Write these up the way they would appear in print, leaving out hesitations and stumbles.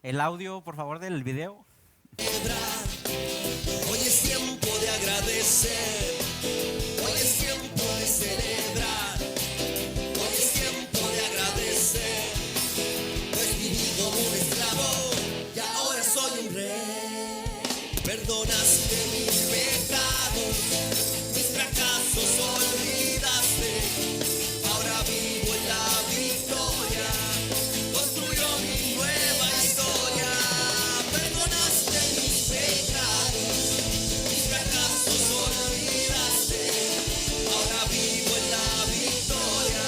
El audio, por favor, del video. Hoy es tiempo de agradecer, hoy es tiempo de celebrar, hoy es tiempo de agradecer, pues viví como un esclavo y ahora soy un rey. Perdonaste mis pecados, mis fracasos olvidaste, ahora vivo en la victoria, construyo mi nueva historia. Perdonaste mis pecados, mis fracasos olvidaste, ahora vivo en la victoria,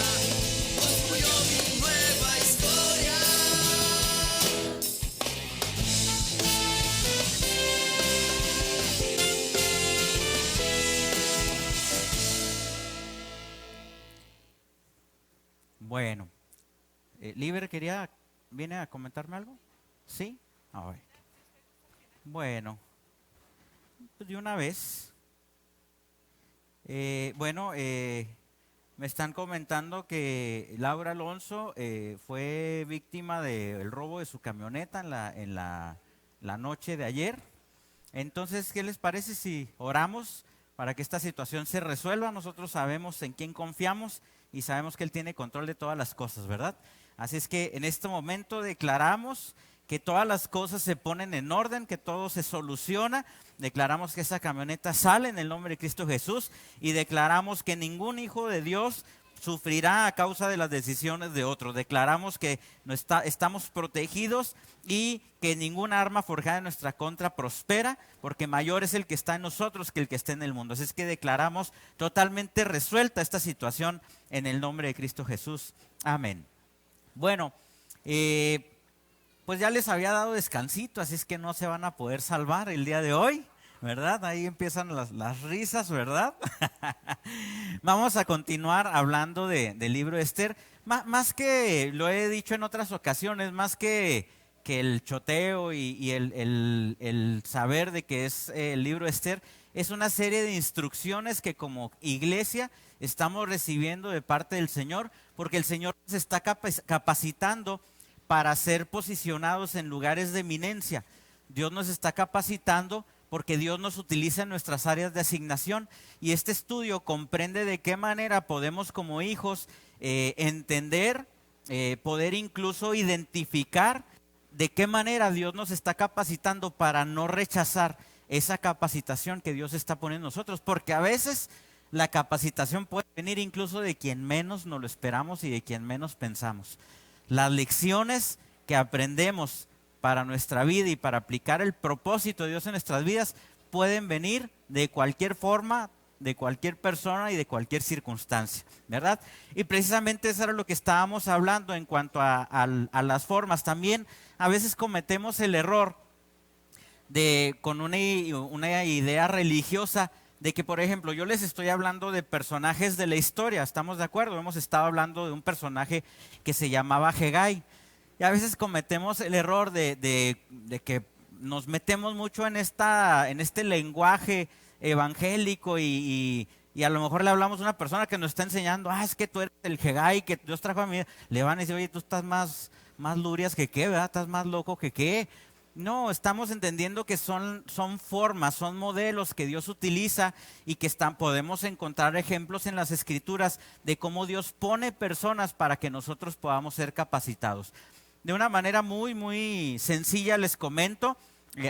construyo mi nueva historia. Bueno, Liber viene a comentarme algo. ¿Sí? A ver. Bueno, pues de una vez. Me están comentando que Laura Alonso fue víctima del robo de su camioneta la noche de ayer. Entonces, ¿qué les parece si oramos para que esta situación se resuelva? Nosotros sabemos en quién confiamos y sabemos que Él tiene control de todas las cosas, ¿verdad? Así es que en este momento declaramos que todas las cosas se ponen en orden, que todo se soluciona. Declaramos que esa camioneta sale en el nombre de Cristo Jesús y declaramos que ningún hijo de Dios sufrirá a causa de las decisiones de otros. Declaramos que estamos protegidos y que ninguna arma forjada en nuestra contra prospera, porque mayor es el que está en nosotros que el que está en el mundo. Así es que declaramos totalmente resuelta esta situación en el nombre de Cristo Jesús. Amén. Bueno, pues ya les había dado descansito, así es que no se van a poder salvar el día de hoy, ¿verdad? Ahí empiezan las risas, ¿verdad? Vamos a continuar hablando del libro de Esther. Más que, lo he dicho en otras ocasiones, más que el choteo y el saber de que es el libro de Esther, es una serie de instrucciones que como iglesia estamos recibiendo de parte del Señor, porque el Señor nos está capacitando para ser posicionados en lugares de eminencia. Dios nos está capacitando porque Dios nos utiliza en nuestras áreas de asignación, y este estudio comprende de qué manera podemos como hijos entender, poder incluso identificar de qué manera Dios nos está capacitando para no rechazar esa capacitación que Dios está poniendo en nosotros, porque a veces la capacitación puede venir incluso de quien menos nos lo esperamos y de quien menos pensamos. Las lecciones que aprendemos para nuestra vida y para aplicar el propósito de Dios en nuestras vidas pueden venir de cualquier forma, de cualquier persona y de cualquier circunstancia, ¿verdad? Y precisamente eso era lo que estábamos hablando en cuanto a las formas. También a veces cometemos el error con una idea religiosa de que, por ejemplo, yo les estoy hablando de personajes de la historia, ¿estamos de acuerdo? Hemos estado hablando de un personaje que se llamaba Hegai, y a veces cometemos el error de que nos metemos mucho en este lenguaje evangélico y a lo mejor le hablamos a una persona que nos está enseñando, es que tú eres el Hegai que Dios trajo a mi vida. Le van a decir, oye, tú estás más lurias que qué, ¿verdad? Estás más loco que qué. No, estamos entendiendo que son formas, son modelos que Dios utiliza y que podemos encontrar ejemplos en las Escrituras de cómo Dios pone personas para que nosotros podamos ser capacitados. De una manera muy, muy sencilla les comento,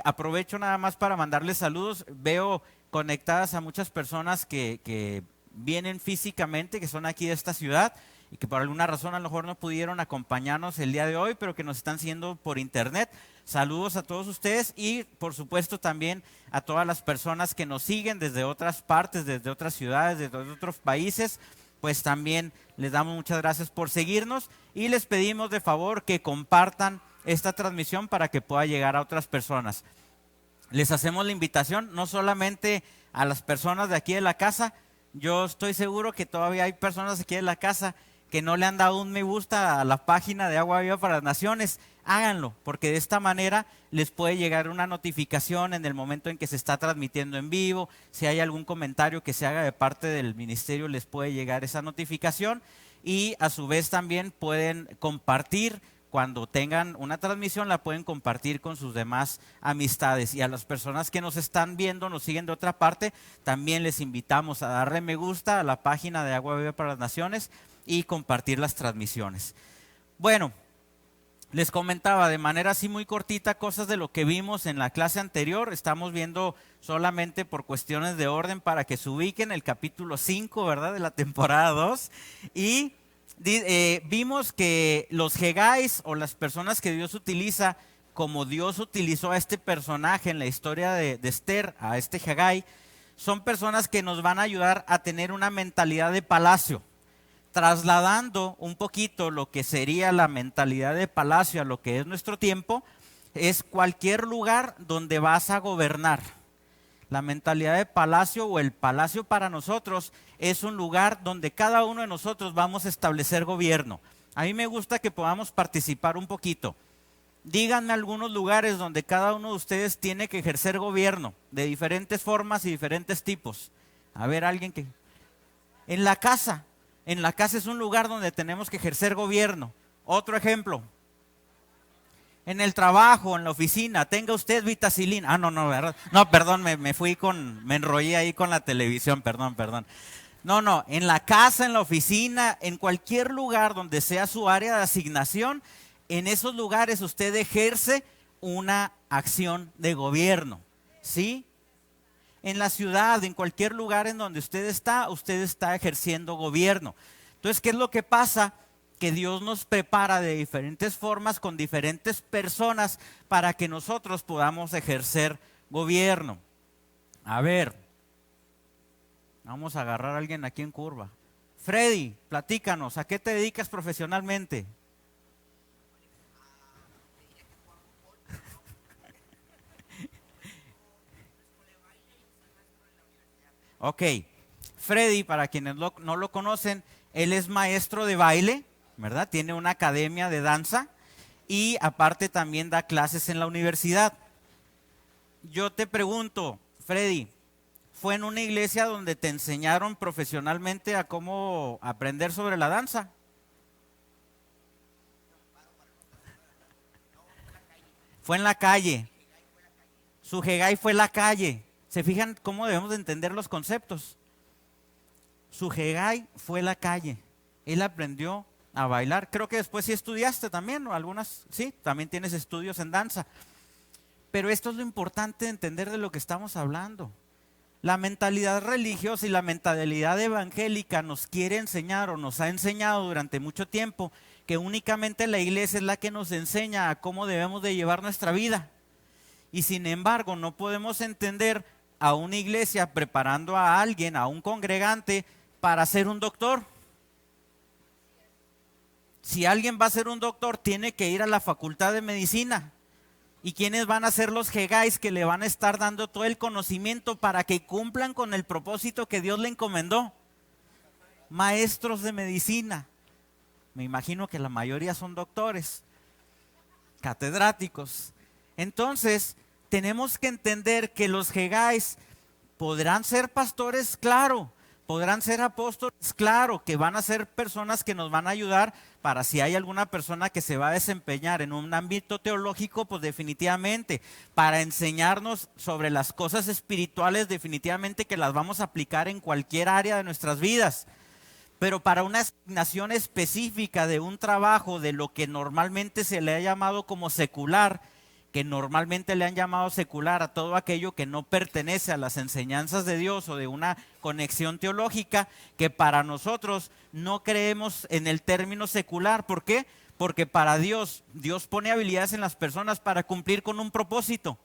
aprovecho nada más para mandarles saludos. Veo conectadas a muchas personas que vienen físicamente, que son aquí de esta ciudad y que por alguna razón a lo mejor no pudieron acompañarnos el día de hoy, pero que nos están siguiendo por internet. Saludos a todos ustedes y por supuesto también a todas las personas que nos siguen desde otras partes, desde otras ciudades, desde otros países. Pues también les damos muchas gracias por seguirnos y les pedimos de favor que compartan esta transmisión para que pueda llegar a otras personas. Les hacemos la invitación no solamente a las personas de aquí de la casa. Yo estoy seguro que todavía hay personas aquí de la casa que no le han dado un me gusta a la página de Agua Viva para las Naciones. Háganlo, porque de esta manera les puede llegar una notificación en el momento en que se está transmitiendo en vivo. Si hay algún comentario que se haga de parte del ministerio, les puede llegar esa notificación, y a su vez también pueden compartir cuando tengan una transmisión la pueden compartir con sus demás amistades. Y a las personas que nos están viendo, nos siguen de otra parte, también les invitamos a darle me gusta a la página de Agua Viva para las Naciones y compartir las transmisiones. Bueno, les comentaba de manera así muy cortita cosas de lo que vimos en la clase anterior. Estamos viendo solamente por cuestiones de orden para que se ubiquen el capítulo 5, ¿verdad? De la temporada 2. Y vimos que los Hegais o las personas que Dios utiliza, como Dios utilizó a este personaje en la historia de Esther, a este Hegai, son personas que nos van a ayudar a tener una mentalidad de palacio. Trasladando un poquito lo que sería la mentalidad de palacio a lo que es nuestro tiempo, es cualquier lugar donde vas a gobernar. La mentalidad de palacio o el palacio para nosotros es un lugar donde cada uno de nosotros vamos a establecer gobierno. A mí me gusta que podamos participar un poquito. Díganme algunos lugares donde cada uno de ustedes tiene que ejercer gobierno de diferentes formas y diferentes tipos. A ver, alguien que... En la casa. En la casa es un lugar donde tenemos que ejercer gobierno. Otro ejemplo. En el trabajo, en la oficina, tenga usted vitacilina. No, ¿verdad? No, perdón, me enrollé ahí con la televisión, perdón. No, en la casa, en la oficina, en cualquier lugar donde sea su área de asignación, en esos lugares usted ejerce una acción de gobierno, ¿sí? En la ciudad, en cualquier lugar en donde usted está ejerciendo gobierno. Entonces, ¿qué es lo que pasa? Que Dios nos prepara de diferentes formas con diferentes personas para que nosotros podamos ejercer gobierno. A ver, vamos a agarrar a alguien aquí en curva. Freddy, platícanos, ¿a qué te dedicas profesionalmente? Ok, Freddy, para quienes no lo conocen, él es maestro de baile, ¿verdad? Tiene una academia de danza y aparte también da clases en la universidad. Yo te pregunto, Freddy, ¿fue en una iglesia donde te enseñaron profesionalmente a cómo aprender sobre la danza? Fue en la calle. Su Hegai fue la calle. ¿Se fijan cómo debemos de entender los conceptos? Su Hegai fue la calle. Él aprendió a bailar. Creo que después sí estudiaste también, o algunas, sí, también tienes estudios en danza. Pero esto es lo importante de entender de lo que estamos hablando. La mentalidad religiosa y la mentalidad evangélica nos quiere enseñar o nos ha enseñado durante mucho tiempo que únicamente la iglesia es la que nos enseña a cómo debemos de llevar nuestra vida. Y sin embargo no podemos entender a una iglesia preparando a alguien, a un congregante, para ser un doctor. Si alguien va a ser un doctor, tiene que ir a la facultad de medicina. ¿Y quiénes van a ser los Hegais que le van a estar dando todo el conocimiento para que cumplan con el propósito que Dios le encomendó? Maestros de medicina. Me imagino que la mayoría son doctores, catedráticos. Entonces, tenemos que entender que los Hegais podrán ser pastores, claro. Podrán ser apóstoles, claro, que van a ser personas que nos van a ayudar para si hay alguna persona que se va a desempeñar en un ámbito teológico, pues definitivamente, para enseñarnos sobre las cosas espirituales, definitivamente que las vamos a aplicar en cualquier área de nuestras vidas. Pero para una asignación específica de un trabajo, de lo que normalmente se le ha llamado como secular, que normalmente le han llamado secular a todo aquello que no pertenece a las enseñanzas de Dios o de una conexión teológica, que para nosotros no creemos en el término secular. ¿Por qué? Porque para Dios pone habilidades en las personas para cumplir con un propósito.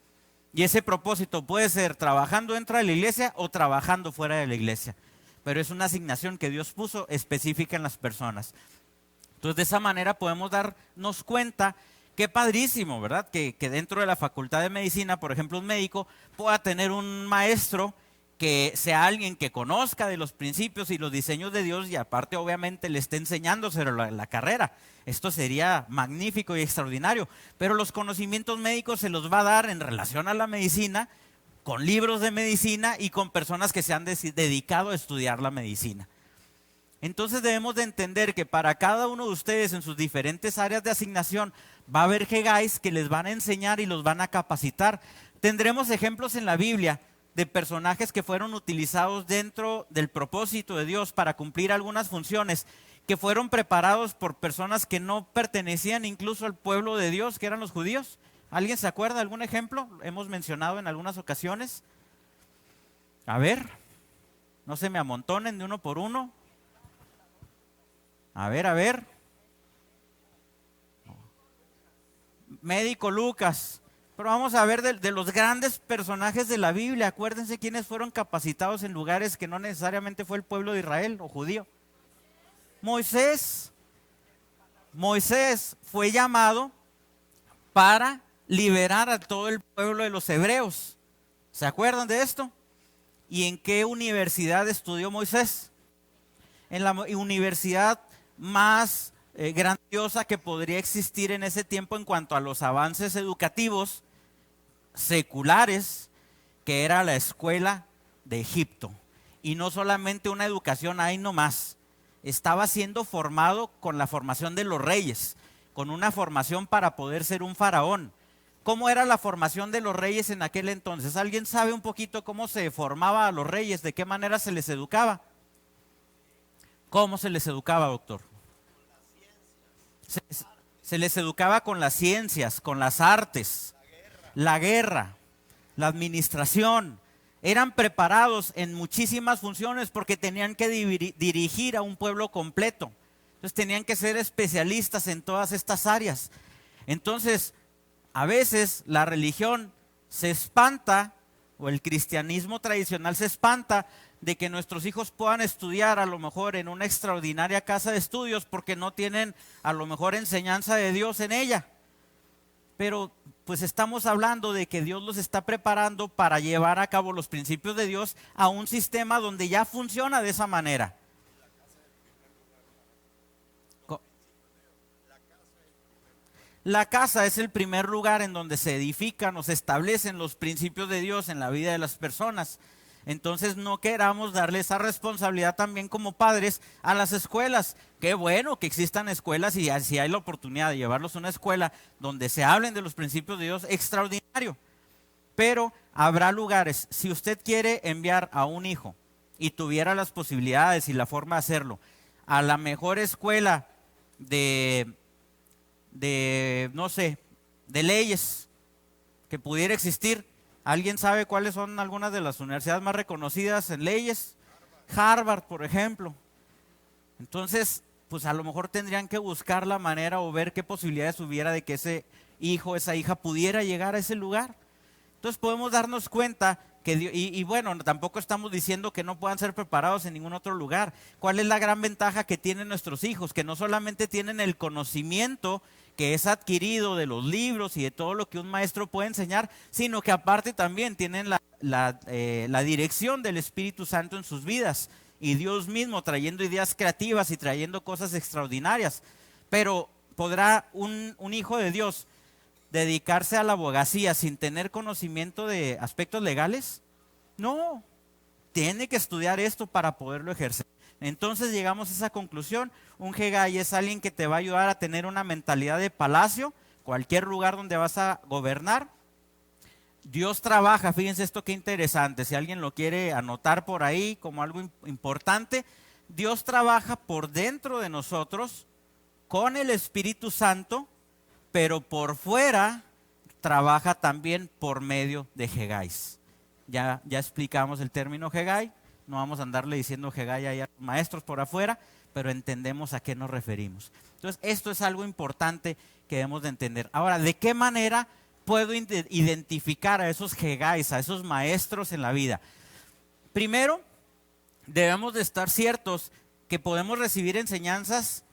Y ese propósito puede ser trabajando dentro de la iglesia o trabajando fuera de la iglesia. Pero es una asignación que Dios puso específica en las personas. Entonces, de esa manera podemos darnos cuenta. Qué padrísimo, ¿verdad? Que dentro de la facultad de medicina, por ejemplo, un médico pueda tener un maestro que sea alguien que conozca de los principios y los diseños de Dios y aparte obviamente le esté enseñando sobre la carrera. Esto sería magnífico y extraordinario. Pero los conocimientos médicos se los va a dar en relación a la medicina, con libros de medicina y con personas que se han dedicado a estudiar la medicina. Entonces debemos de entender que para cada uno de ustedes en sus diferentes áreas de asignación va a haber Hegais que les van a enseñar y los van a capacitar. Tendremos ejemplos en la Biblia de personajes que fueron utilizados dentro del propósito de Dios para cumplir algunas funciones, que fueron preparados por personas que no pertenecían incluso al pueblo de Dios, que eran los judíos. ¿Alguien se acuerda de algún ejemplo? Hemos mencionado en algunas ocasiones. A ver, no se me amontonen de uno por uno. A ver. Médico Lucas. Pero vamos a ver de los grandes personajes de la Biblia. Acuérdense quiénes fueron capacitados en lugares que no necesariamente fue el pueblo de Israel o judío. Moisés fue llamado para liberar a todo el pueblo de los hebreos. ¿Se acuerdan de esto? ¿Y en qué universidad estudió Moisés? En la universidad más grandiosa que podría existir en ese tiempo en cuanto a los avances educativos seculares, que era la escuela de Egipto. Y no solamente una educación ahí nomás, estaba siendo formado con la formación de los reyes, con una formación para poder ser un faraón. ¿Cómo era la formación de los reyes en aquel entonces? ¿Alguien sabe un poquito cómo se formaba a los reyes? ¿De qué manera se les educaba? ¿Cómo se les educaba, doctor? Se les educaba con las ciencias, con las artes, la guerra, la administración. Eran preparados en muchísimas funciones porque tenían que dirigir a un pueblo completo. Entonces tenían que ser especialistas en todas estas áreas. Entonces, a veces la religión se espanta, o el cristianismo tradicional se espanta, de que nuestros hijos puedan estudiar a lo mejor en una extraordinaria casa de estudios porque no tienen a lo mejor enseñanza de Dios en ella. Pero pues estamos hablando de que Dios los está preparando para llevar a cabo los principios de Dios a un sistema donde ya funciona de esa manera. La casa es el primer lugar en donde se edifican o se establecen los principios de Dios en la vida de las personas. Entonces no queramos darle esa responsabilidad también como padres a las escuelas. Qué bueno que existan escuelas y si hay la oportunidad de llevarlos a una escuela donde se hablen de los principios de Dios, extraordinario. Pero habrá lugares, si usted quiere enviar a un hijo y tuviera las posibilidades y la forma de hacerlo, a la mejor escuela de no sé, de leyes que pudiera existir. ¿Alguien sabe cuáles son algunas de las universidades más reconocidas en leyes? Harvard, por ejemplo. Entonces, pues a lo mejor tendrían que buscar la manera o ver qué posibilidades hubiera de que ese hijo, esa hija pudiera llegar a ese lugar. Entonces podemos darnos cuenta que Dios, y bueno, tampoco estamos diciendo que no puedan ser preparados en ningún otro lugar. ¿Cuál es la gran ventaja que tienen nuestros hijos? Que no solamente tienen el conocimiento que es adquirido de los libros y de todo lo que un maestro puede enseñar, sino que aparte también tienen la dirección del Espíritu Santo en sus vidas y Dios mismo trayendo ideas creativas y trayendo cosas extraordinarias. Pero ¿podrá un hijo de Dios dedicarse a la abogacía sin tener conocimiento de aspectos legales? No, tiene que estudiar esto para poderlo ejercer. Entonces llegamos a esa conclusión. Un Hegai es alguien que te va a ayudar a tener una mentalidad de palacio, cualquier lugar donde vas a gobernar. Dios trabaja, fíjense esto qué interesante, si alguien lo quiere anotar por ahí como algo importante, Dios trabaja por dentro de nosotros con el Espíritu Santo, pero por fuera trabaja también por medio de Hegais. Ya explicamos el término Hegai. No vamos a andarle diciendo Hegai a los maestros por afuera, pero entendemos a qué nos referimos. Entonces, esto es algo importante que debemos de entender. Ahora, ¿de qué manera puedo identificar a esos Hegais, a esos maestros en la vida? Primero, debemos de estar ciertos que podemos recibir enseñanzas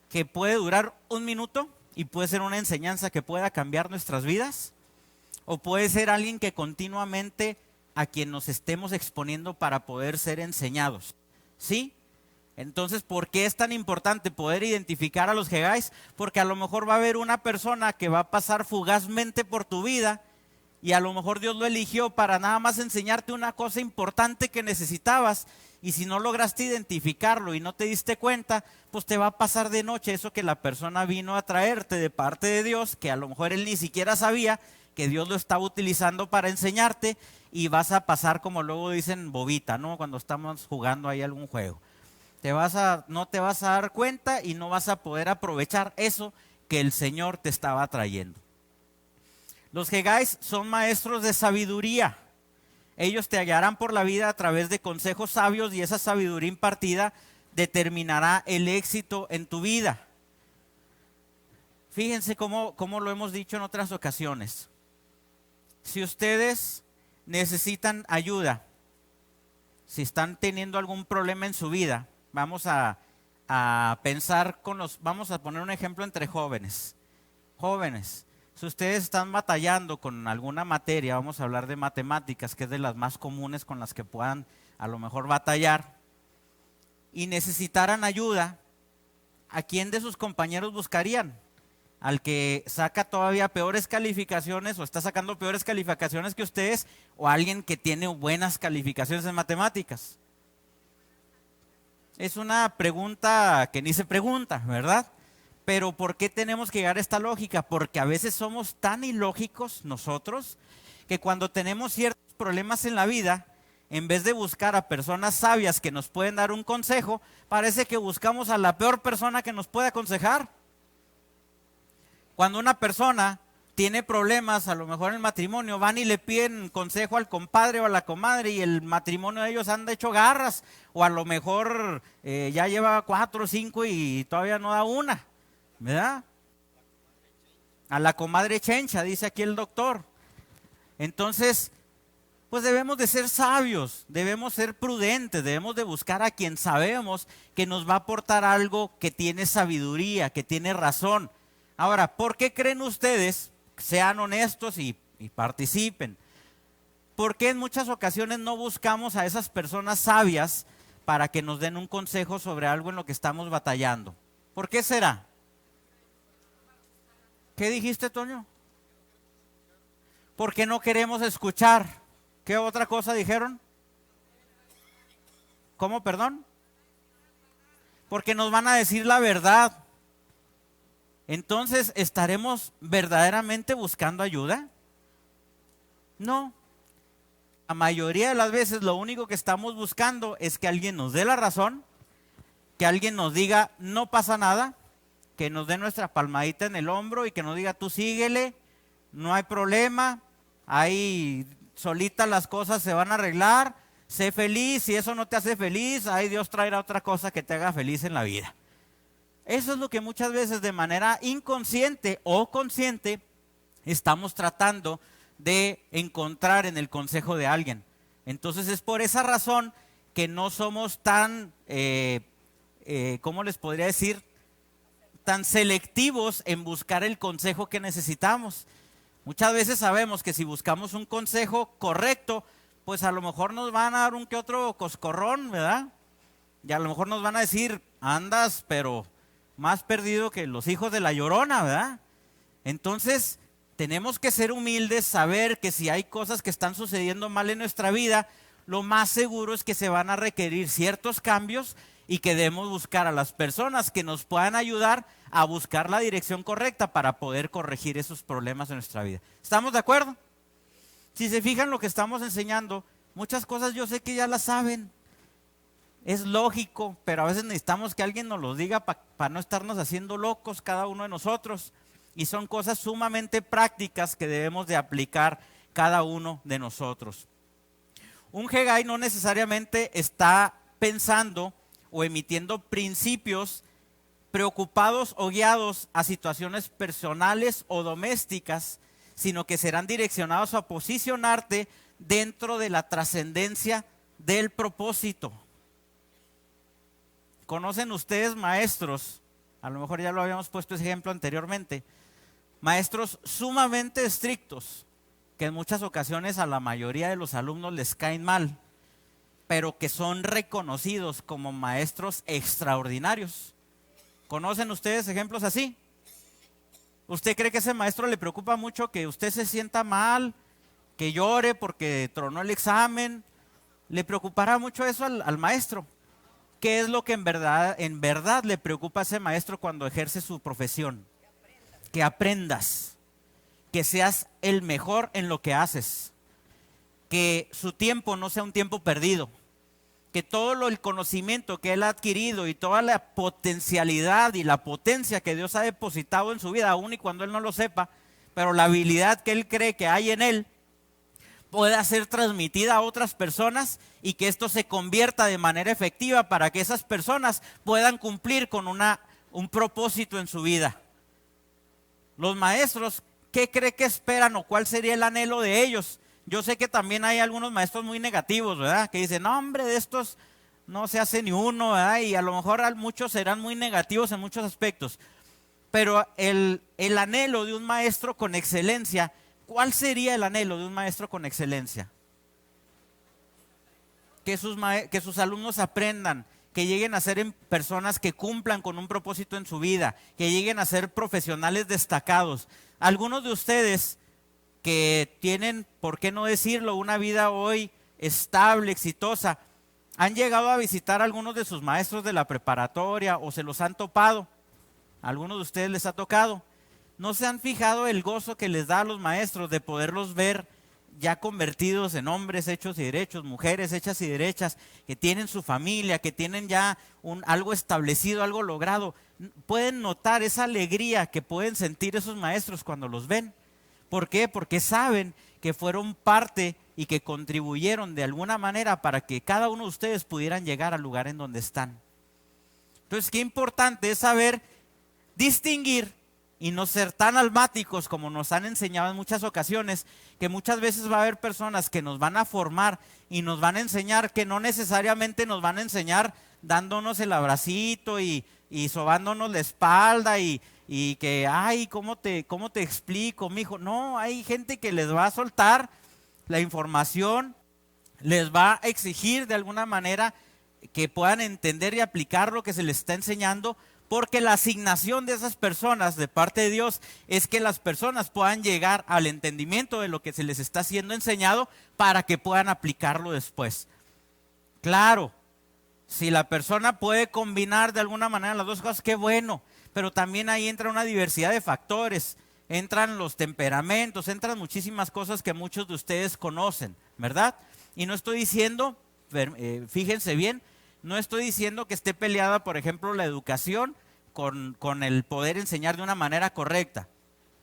que puede durar un minuto y puede ser una enseñanza que pueda cambiar nuestras vidas, o puede ser alguien que continuamente a quien nos estemos exponiendo para poder ser enseñados, ¿sí? Entonces, ¿por qué es tan importante poder identificar a los Hegais? Porque a lo mejor va a haber una persona que va a pasar fugazmente por tu vida y a lo mejor Dios lo eligió para nada más enseñarte una cosa importante que necesitabas Y si no lograste identificarlo y no te diste cuenta, pues te va a pasar de noche eso que la persona vino a traerte de parte de Dios, que a lo mejor él ni siquiera sabía que Dios lo estaba utilizando para enseñarte, y vas a pasar, como luego dicen, bobita, ¿no? Cuando estamos jugando ahí algún juego. No te vas a dar cuenta y no vas a poder aprovechar eso que el Señor te estaba trayendo. Los Hegais son maestros de sabiduría. Ellos te guiarán por la vida a través de consejos sabios, y esa sabiduría impartida determinará el éxito en tu vida. Fíjense cómo lo hemos dicho en otras ocasiones. Si ustedes necesitan ayuda, si están teniendo algún problema en su vida, vamos a pensar vamos a poner un ejemplo entre jóvenes. Jóvenes, si ustedes están batallando con alguna materia, vamos a hablar de matemáticas, que es de las más comunes con las que puedan a lo mejor batallar, y necesitaran ayuda, ¿a quién de sus compañeros buscarían? ¿Al que saca todavía peores calificaciones o está sacando peores calificaciones que ustedes, o a alguien que tiene buenas calificaciones en matemáticas? Es una pregunta que ni se pregunta, ¿verdad? Pero ¿por qué tenemos que llegar a esta lógica? Porque a veces somos tan ilógicos nosotros que cuando tenemos ciertos problemas en la vida, en vez de buscar a personas sabias que nos pueden dar un consejo, parece que buscamos a la peor persona que nos puede aconsejar. Cuando una persona tiene problemas, a lo mejor en el matrimonio, van y le piden consejo al compadre o a la comadre, y el matrimonio de ellos anda hecho garras, o a lo mejor ya lleva 4 o 5 y todavía no da una, ¿verdad? A la comadre chencha, dice aquí el doctor. Entonces, pues debemos de ser sabios, debemos ser prudentes, debemos de buscar a quien sabemos que nos va a aportar algo que tiene sabiduría, que tiene razón. Ahora, ¿por qué creen ustedes? Sean honestos y participen. ¿Por qué en muchas ocasiones no buscamos a esas personas sabias para que nos den un consejo sobre algo en lo que estamos batallando? ¿Por qué será? ¿Qué dijiste, Toño? Porque no queremos escuchar. ¿Qué otra cosa dijeron? ¿Cómo, perdón? Porque nos van a decir la verdad. Entonces, ¿estaremos verdaderamente buscando ayuda? No. La mayoría de las veces lo único que estamos buscando es que alguien nos dé la razón, que alguien nos diga no pasa nada, que nos dé nuestra palmadita en el hombro y que nos diga tú síguele, no hay problema, ahí solitas las cosas se van a arreglar, sé feliz, si eso no te hace feliz, ahí Dios traerá otra cosa que te haga feliz en la vida. Eso es lo que muchas veces de manera inconsciente o consciente estamos tratando de encontrar en el consejo de alguien. Entonces es por esa razón que no somos tan, ¿cómo les podría decir? Tan selectivos en buscar el consejo que necesitamos. Muchas veces sabemos que si buscamos un consejo correcto, pues a lo mejor nos van a dar un que otro coscorrón, ¿verdad? Y a lo mejor nos van a decir, andas, pero más perdido que los hijos de la Llorona, ¿verdad? Entonces, tenemos que ser humildes, saber que si hay cosas que están sucediendo mal en nuestra vida, lo más seguro es que se van a requerir ciertos cambios y que debemos buscar a las personas que nos puedan ayudar a buscar la dirección correcta para poder corregir esos problemas en nuestra vida. ¿Estamos de acuerdo? Si se fijan lo que estamos enseñando, muchas cosas yo sé que ya las saben. Es lógico, pero a veces necesitamos que alguien nos lo diga para no estarnos haciendo locos cada uno de nosotros. Y son cosas sumamente prácticas que debemos de aplicar cada uno de nosotros. Un Hegai no necesariamente está pensando o emitiendo principios preocupados o guiados a situaciones personales o domésticas, sino que serán direccionados a posicionarte dentro de la trascendencia del propósito. ¿Conocen ustedes maestros? A lo mejor ya lo habíamos puesto ese ejemplo anteriormente. Maestros sumamente estrictos, que en muchas ocasiones a la mayoría de los alumnos les caen mal, pero que son reconocidos como maestros extraordinarios. ¿Conocen ustedes ejemplos así? ¿Usted cree que a ese maestro le preocupa mucho que usted se sienta mal, que llore porque tronó el examen, Le preocupará mucho eso al maestro. ¿Qué es lo que en verdad le preocupa a ese maestro cuando ejerce su profesión? Que aprendas, que seas el mejor en lo que haces, que su tiempo no sea un tiempo perdido, que todo el conocimiento que él ha adquirido y toda la potencialidad y la potencia que Dios ha depositado en su vida, aun y cuando él no lo sepa, pero la habilidad que él cree que hay en él, pueda ser transmitida a otras personas y que esto se convierta de manera efectiva para que esas personas puedan cumplir con un propósito en su vida. Los maestros, ¿qué cree que esperan o cuál sería el anhelo de ellos? Yo sé que también hay algunos maestros muy negativos, ¿verdad? Que dicen, no, hombre, de estos no se hace ni uno, ¿verdad? Y a lo mejor muchos serán muy negativos en muchos aspectos. Pero el anhelo de un maestro con excelencia, ¿cuál sería el anhelo de un maestro con excelencia? Que sus alumnos aprendan, que lleguen a ser personas que cumplan con un propósito en su vida, que lleguen a ser profesionales destacados. Algunos de ustedes que tienen, ¿por qué no decirlo?, una vida hoy estable, exitosa, han llegado a visitar a algunos de sus maestros de la preparatoria o se los han topado. A algunos de ustedes les ha tocado. ¿No se han fijado el gozo que les da a los maestros de poderlos ver ya convertidos en hombres hechos y derechos, mujeres hechas y derechas, que tienen su familia, que tienen ya algo establecido, algo logrado? Pueden notar esa alegría que pueden sentir esos maestros cuando los ven. ¿Por qué? Porque saben que fueron parte y que contribuyeron de alguna manera para que cada uno de ustedes pudieran llegar al lugar en donde están. Entonces, qué importante es saber distinguir y no ser tan almáticos como nos han enseñado en muchas ocasiones, que muchas veces va a haber personas que nos van a formar y nos van a enseñar, que no necesariamente nos van a enseñar dándonos el abracito y sobándonos la espalda y que, ay, ¿cómo te explico, mijo? No, hay gente que les va a soltar la información, les va a exigir de alguna manera que puedan entender y aplicar lo que se les está enseñando, porque la asignación de esas personas de parte de Dios es que las personas puedan llegar al entendimiento de lo que se les está siendo enseñado para que puedan aplicarlo después. Claro, si la persona puede combinar de alguna manera las dos cosas, qué bueno, pero también ahí entra una diversidad de factores, entran los temperamentos, entran muchísimas cosas que muchos de ustedes conocen, ¿verdad? Y no estoy diciendo, fíjense bien, no estoy diciendo que esté peleada, por ejemplo, la educación con el poder enseñar de una manera correcta.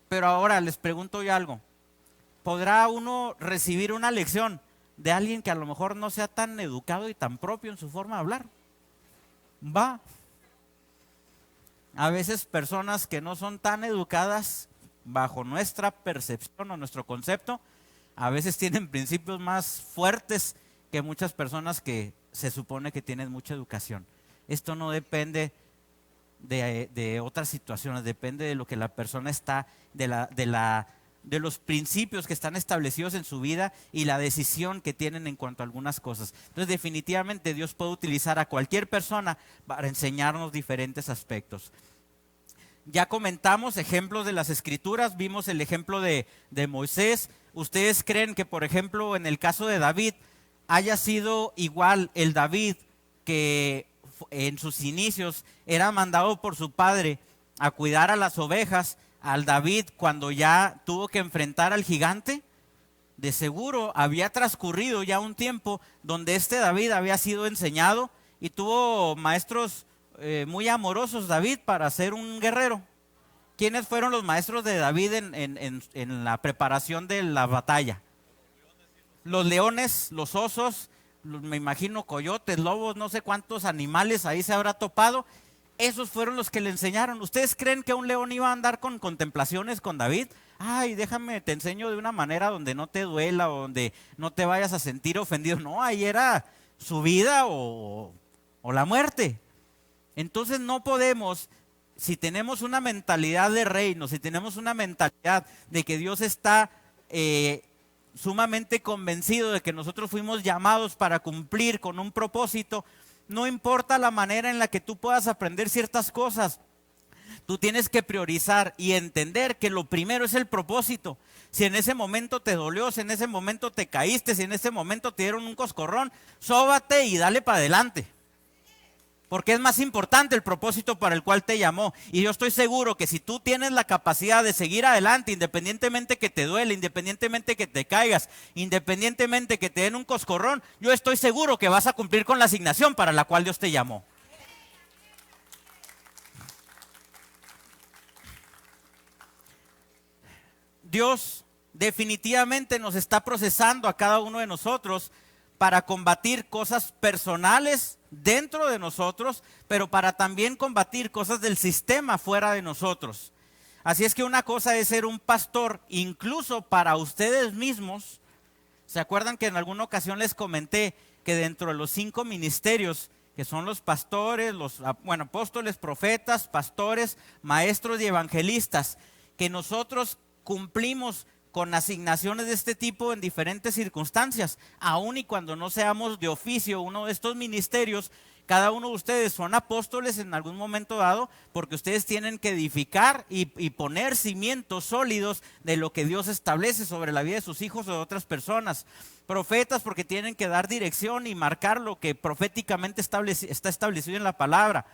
Pero ahora les pregunto yo algo. ¿Podrá uno recibir una lección de alguien que a lo mejor no sea tan educado y tan propio en su forma de hablar? Va. A veces personas que no son tan educadas bajo nuestra percepción o nuestro concepto, a veces tienen principios más fuertes que muchas personas que se supone que tienen mucha educación. Esto no depende de otras situaciones, depende de lo que la persona está, de los principios que están establecidos en su vida y la decisión que tienen en cuanto a algunas cosas. Entonces, definitivamente Dios puede utilizar a cualquier persona para enseñarnos diferentes aspectos. Ya comentamos ejemplos de las Escrituras, vimos el ejemplo de Moisés. ¿Ustedes creen que, por ejemplo, en el caso de David, haya sido igual el David que en sus inicios era mandado por su padre a cuidar a las ovejas, al David cuando ya tuvo que enfrentar al gigante? De seguro había transcurrido ya un tiempo donde este David había sido enseñado y tuvo maestros muy amorosos, David, para ser un guerrero. ¿Quiénes fueron los maestros de David en la preparación de la batalla? Los leones, los osos, me imagino coyotes, lobos, no sé cuántos animales ahí se habrá topado. Esos fueron los que le enseñaron. ¿Ustedes creen que un león iba a andar con contemplaciones con David? Ay, déjame, te enseño de una manera donde no te duela o donde no te vayas a sentir ofendido. No, ahí era su vida o la muerte. Entonces no podemos, si tenemos una mentalidad de reino, si tenemos una mentalidad de que Dios está sumamente convencido de que nosotros fuimos llamados para cumplir con un propósito, no importa la manera en la que tú puedas aprender ciertas cosas, Tú tienes que priorizar y entender que lo primero es el propósito. Si en ese momento te dolió, si en ese momento te caíste, si en ese momento te dieron un coscorrón, sóbate y dale para adelante. Porque es más importante el propósito para el cual te llamó. Y yo estoy seguro que si tú tienes la capacidad de seguir adelante, independientemente que te duele, independientemente que te caigas, independientemente que te den un coscorrón, yo estoy seguro que vas a cumplir con la asignación para la cual Dios te llamó. Dios definitivamente nos está procesando a cada uno de nosotros para combatir cosas personales dentro de nosotros, pero para también combatir cosas del sistema fuera de nosotros. Así es que una cosa es ser un pastor, incluso para ustedes mismos. ¿Se acuerdan que en alguna ocasión les comenté que dentro de los 5 ministerios, que son los pastores, apóstoles, profetas, pastores, maestros y evangelistas, que nosotros cumplimos con asignaciones de este tipo en diferentes circunstancias, aun y cuando no seamos de oficio uno de estos ministerios? Cada uno de ustedes son apóstoles en algún momento dado, porque ustedes tienen que edificar y poner cimientos sólidos de lo que Dios establece sobre la vida de sus hijos o de otras personas. Profetas, porque tienen que dar dirección y marcar lo que proféticamente está establecido en la palabra.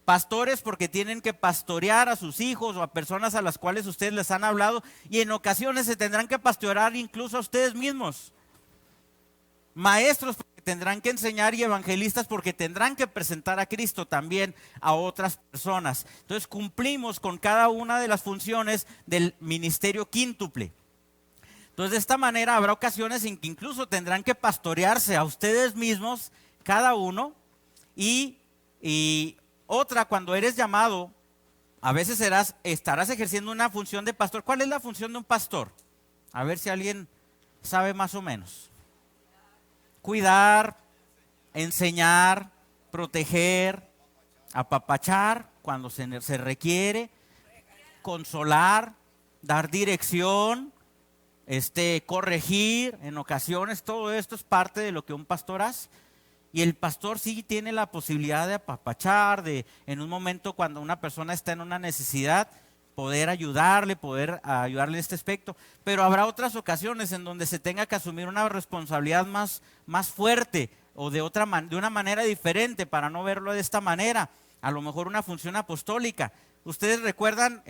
Pastores, porque tienen que pastorear a sus hijos o a personas a las cuales ustedes les han hablado, y en ocasiones se tendrán que pastorear incluso a ustedes mismos. Maestros, porque tendrán que enseñar, y evangelistas, porque tendrán que presentar a Cristo también a otras personas. Entonces cumplimos con cada una de las funciones del ministerio quíntuple. Entonces de esta manera habrá ocasiones en que incluso tendrán que pastorearse a ustedes mismos, cada uno, y otra, cuando eres llamado, a veces estarás ejerciendo una función de pastor. ¿Cuál es la función de un pastor? A ver si alguien sabe más o menos. Cuidar, enseñar, proteger, apapachar cuando se requiere, consolar, dar dirección, corregir en ocasiones. Todo esto es parte de lo que un pastor hace. Y el pastor sí tiene la posibilidad de apapachar, de en un momento cuando una persona está en una necesidad, poder ayudarle en este aspecto. Pero habrá otras ocasiones en donde se tenga que asumir una responsabilidad más fuerte o de una manera diferente, para no verlo de esta manera. A lo mejor una función apostólica. Ustedes recuerdan,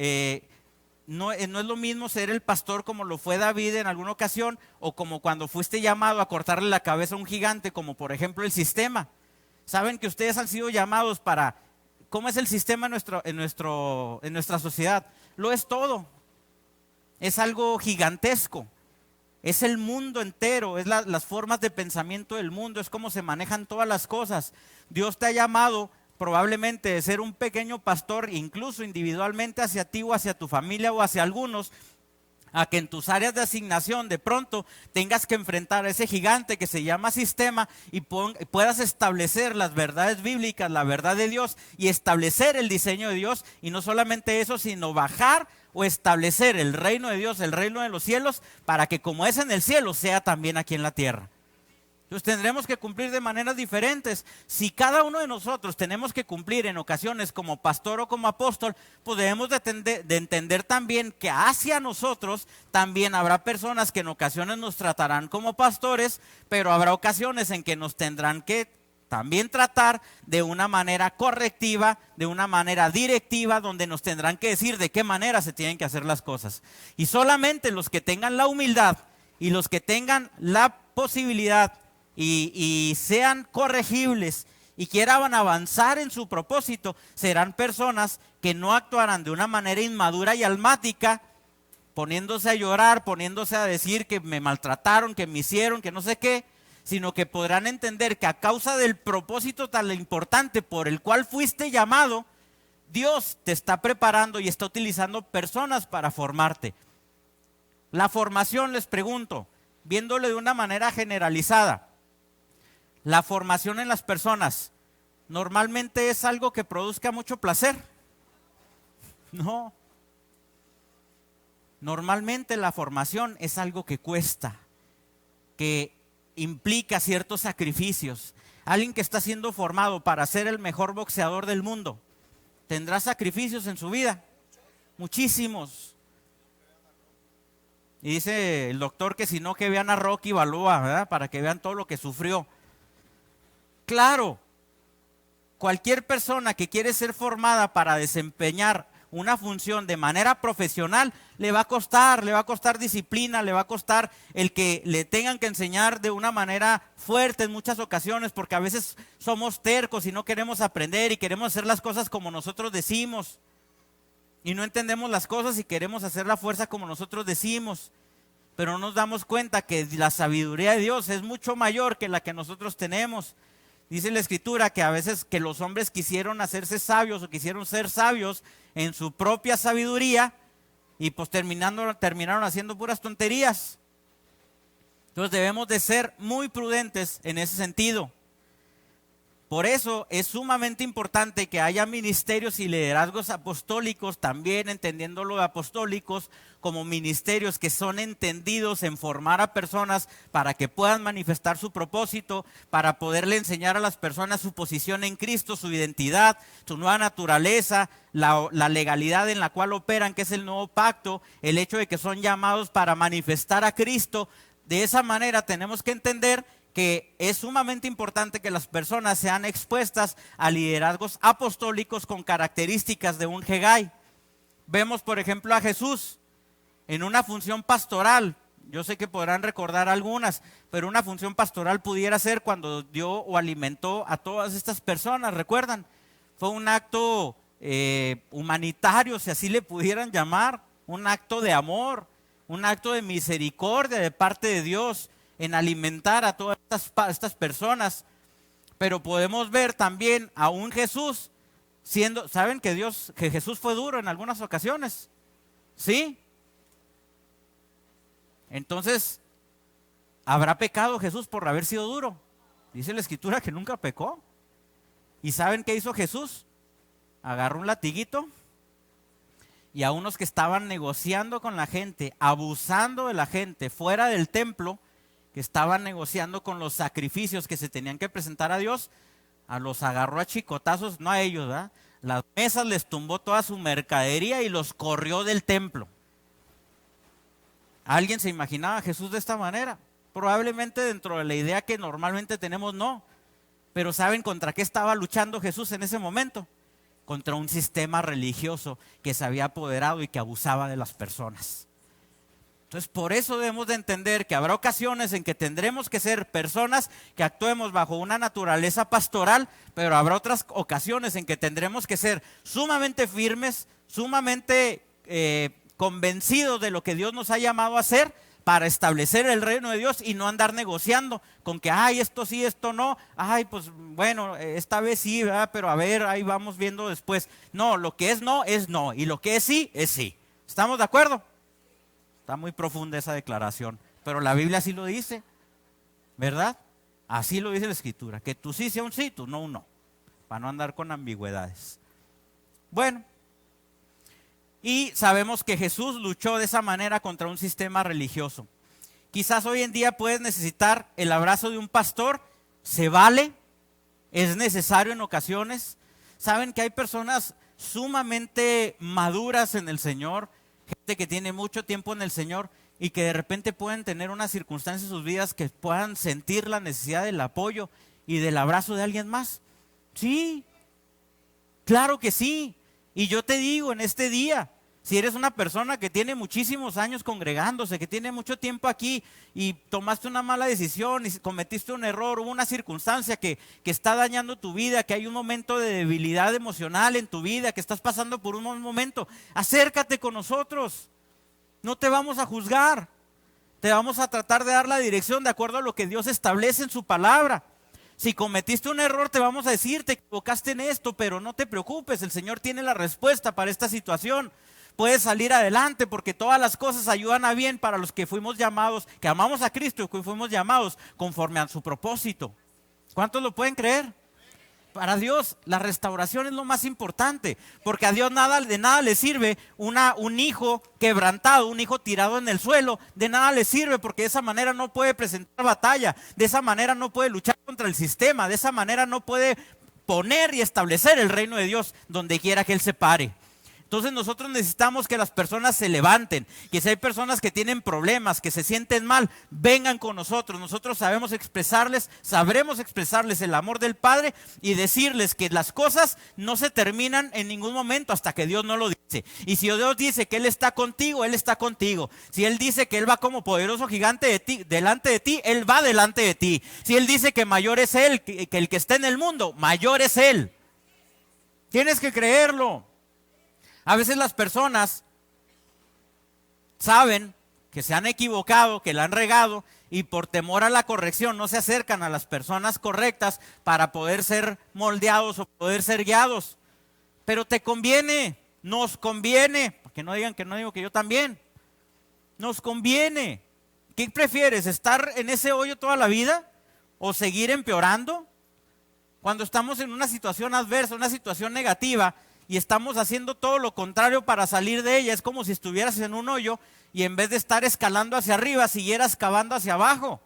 no es lo mismo ser el pastor como lo fue David en alguna ocasión, o como cuando fuiste llamado a cortarle la cabeza a un gigante, como por ejemplo el sistema. Saben que ustedes han sido llamados para, ¿cómo es el sistema en nuestra sociedad? Lo es todo. Es algo gigantesco. Es el mundo entero, es las formas de pensamiento del mundo, es cómo se manejan todas las cosas. Dios te ha llamado probablemente de ser un pequeño pastor, incluso individualmente hacia ti o hacia tu familia o hacia algunos, a que en tus áreas de asignación de pronto tengas que enfrentar a ese gigante que se llama sistema, y puedas establecer las verdades bíblicas, la verdad de Dios, y establecer el diseño de Dios. Y no solamente eso, sino bajar o establecer el reino de Dios, el reino de los cielos, para que como es en el cielo, sea también aquí en la tierra. Entonces tendremos que cumplir de maneras diferentes. Si cada uno de nosotros tenemos que cumplir en ocasiones como pastor o como apóstol, pues debemos de entender también que hacia nosotros también habrá personas que en ocasiones nos tratarán como pastores, pero habrá ocasiones en que nos tendrán que también tratar de una manera correctiva, de una manera directiva, donde nos tendrán que decir de qué manera se tienen que hacer las cosas. Y solamente los que tengan la humildad y los que tengan la posibilidad y sean corregibles y quieran avanzar en su propósito, serán personas que no actuarán de una manera inmadura y almática, poniéndose a llorar, poniéndose a decir que me maltrataron, que me hicieron, que no sé qué, sino que podrán entender que a causa del propósito tan importante por el cual fuiste llamado, Dios te está preparando y está utilizando personas para formarte. La formación, les pregunto, viéndole de una manera generalizada, la formación en las personas, ¿normalmente es algo que produzca mucho placer? No. Normalmente la formación es algo que cuesta, que implica ciertos sacrificios. Alguien que está siendo formado para ser el mejor boxeador del mundo, tendrá sacrificios en su vida, muchísimos. Y dice el doctor que si no, que vean a Rocky Balboa, ¿verdad? Para que vean todo lo que sufrió. Claro, cualquier persona que quiere ser formada para desempeñar una función de manera profesional, le va a costar disciplina, le va a costar el que le tengan que enseñar de una manera fuerte en muchas ocasiones, porque a veces somos tercos y no queremos aprender y queremos hacer las cosas como nosotros decimos. Y no entendemos las cosas y queremos hacer la fuerza como nosotros decimos. Pero no nos damos cuenta que la sabiduría de Dios es mucho mayor que la que nosotros tenemos. Dice la Escritura que a veces que los hombres quisieron hacerse sabios o quisieron ser sabios en su propia sabiduría y pues terminaron haciendo puras tonterías. Entonces debemos de ser muy prudentes en ese sentido. Por eso es sumamente importante que haya ministerios y liderazgos apostólicos, también entendiéndolo de apostólicos como ministerios que son entendidos en formar a personas para que puedan manifestar su propósito, para poderle enseñar a las personas su posición en Cristo, su identidad, su nueva naturaleza, la legalidad en la cual operan, que es el nuevo pacto, el hecho de que son llamados para manifestar a Cristo. De esa manera tenemos que entender que es sumamente importante que las personas sean expuestas a liderazgos apostólicos con características de un Hegai. Vemos, por ejemplo, a Jesús en una función pastoral. Yo sé que podrán recordar algunas, pero una función pastoral pudiera ser cuando dio o alimentó a todas estas personas, ¿recuerdan? Fue un acto humanitario, si así le pudieran llamar, un acto de amor, un acto de misericordia de parte de Dios en alimentar a todas estas personas. Pero podemos ver también a un Jesús ¿saben que Jesús fue duro en algunas ocasiones? ¿Sí? Entonces, ¿habrá pecado Jesús por haber sido duro? Dice la Escritura que nunca pecó. ¿Y saben qué hizo Jesús? Agarró un latiguito y a unos que estaban negociando con la gente, abusando de la gente fuera del templo, que estaban negociando con los sacrificios que se tenían que presentar a Dios, los agarró a chicotazos, no a ellos, ¿verdad? Las mesas les tumbó toda su mercadería y los corrió del templo. ¿Alguien se imaginaba a Jesús de esta manera? Probablemente dentro de la idea que normalmente tenemos, no. Pero ¿saben contra qué estaba luchando Jesús en ese momento? Contra un sistema religioso que se había apoderado y que abusaba de las personas. Entonces, por eso debemos de entender que habrá ocasiones en que tendremos que ser personas que actuemos bajo una naturaleza pastoral, pero habrá otras ocasiones en que tendremos que ser sumamente firmes, sumamente convencidos de lo que Dios nos ha llamado a hacer para establecer el reino de Dios y no andar negociando con que, esto sí, esto no, pues bueno, esta vez sí, ¿verdad? Pero a ver, ahí vamos viendo después. No, lo que es no, y lo que es sí. ¿Estamos de acuerdo? Está muy profunda esa declaración, pero la Biblia así lo dice, ¿verdad? Así lo dice la Escritura, que tú sí sea un sí, tú no un no, para no andar con ambigüedades. Bueno, y sabemos que Jesús luchó de esa manera contra un sistema religioso. Quizás hoy en día puedes necesitar el abrazo de un pastor, se vale, es necesario en ocasiones. Saben que hay personas sumamente maduras en el Señor, gente que tiene mucho tiempo en el Señor y que de repente pueden tener una circunstancia en sus vidas que puedan sentir la necesidad del apoyo y del abrazo de alguien más. Sí, claro que sí. Y yo te digo en este día, si eres una persona que tiene muchísimos años congregándose, que tiene mucho tiempo aquí y tomaste una mala decisión y cometiste un error, hubo una circunstancia que está dañando tu vida, que hay un momento de debilidad emocional en tu vida, que estás pasando por un mal momento, acércate con nosotros. No te vamos a juzgar, te vamos a tratar de dar la dirección de acuerdo a lo que Dios establece en su palabra. Si cometiste un error, te vamos a decir, te equivocaste en esto, pero no te preocupes, el Señor tiene la respuesta para esta situación. Puedes salir adelante porque todas las cosas ayudan a bien para los que fuimos llamados, que amamos a Cristo y que fuimos llamados conforme a su propósito. ¿Cuántos lo pueden creer? Para Dios la restauración es lo más importante, porque a Dios de nada le sirve un hijo quebrantado, un hijo tirado en el suelo, de nada le sirve porque de esa manera no puede presentar batalla, de esa manera no puede luchar contra el sistema, de esa manera no puede poner y establecer el reino de Dios donde quiera que Él se pare. Entonces nosotros necesitamos que las personas se levanten, que si hay personas que tienen problemas, que se sienten mal, vengan con nosotros. Nosotros sabremos expresarles el amor del Padre y decirles que las cosas no se terminan en ningún momento hasta que Dios no lo dice. Y si Dios dice que Él está contigo, Él está contigo. Si Él dice que Él va como poderoso gigante delante de ti, Él va delante de ti. Si Él dice que mayor es Él que el que está en el mundo, mayor es Él. Tienes que creerlo. A veces las personas saben que se han equivocado, que la han regado y por temor a la corrección no se acercan a las personas correctas para poder ser moldeados o poder ser guiados. Pero te conviene, nos conviene, para que no digan que no digo que yo también, nos conviene. ¿Qué prefieres, estar en ese hoyo toda la vida o seguir empeorando? Cuando estamos en una situación adversa, una situación negativa, y estamos haciendo todo lo contrario para salir de ella, es como si estuvieras en un hoyo y en vez de estar escalando hacia arriba, siguieras cavando hacia abajo.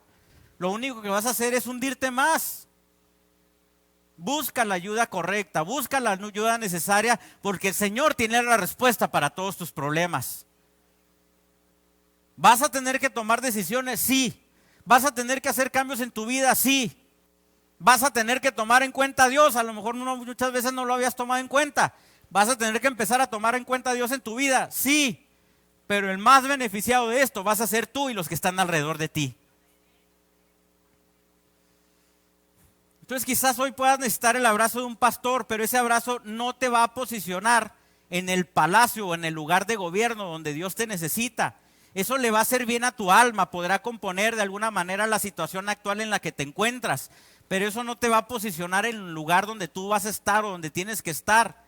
Lo único que vas a hacer es hundirte más. Busca la ayuda correcta, busca la ayuda necesaria, porque el Señor tiene la respuesta para todos tus problemas. ¿Vas a tener que tomar decisiones? Sí. ¿Vas a tener que hacer cambios en tu vida? Sí. ¿Vas a tener que tomar en cuenta a Dios? A lo mejor muchas veces no lo habías tomado en cuenta. ¿Vas a tener que empezar a tomar en cuenta a Dios en tu vida? Sí, pero el más beneficiado de esto vas a ser tú y los que están alrededor de ti. Entonces quizás hoy puedas necesitar el abrazo de un pastor, pero ese abrazo no te va a posicionar en el palacio o en el lugar de gobierno donde Dios te necesita. Eso le va a hacer bien a tu alma, podrá componer de alguna manera la situación actual en la que te encuentras, pero eso no te va a posicionar en el lugar donde tú vas a estar o donde tienes que estar.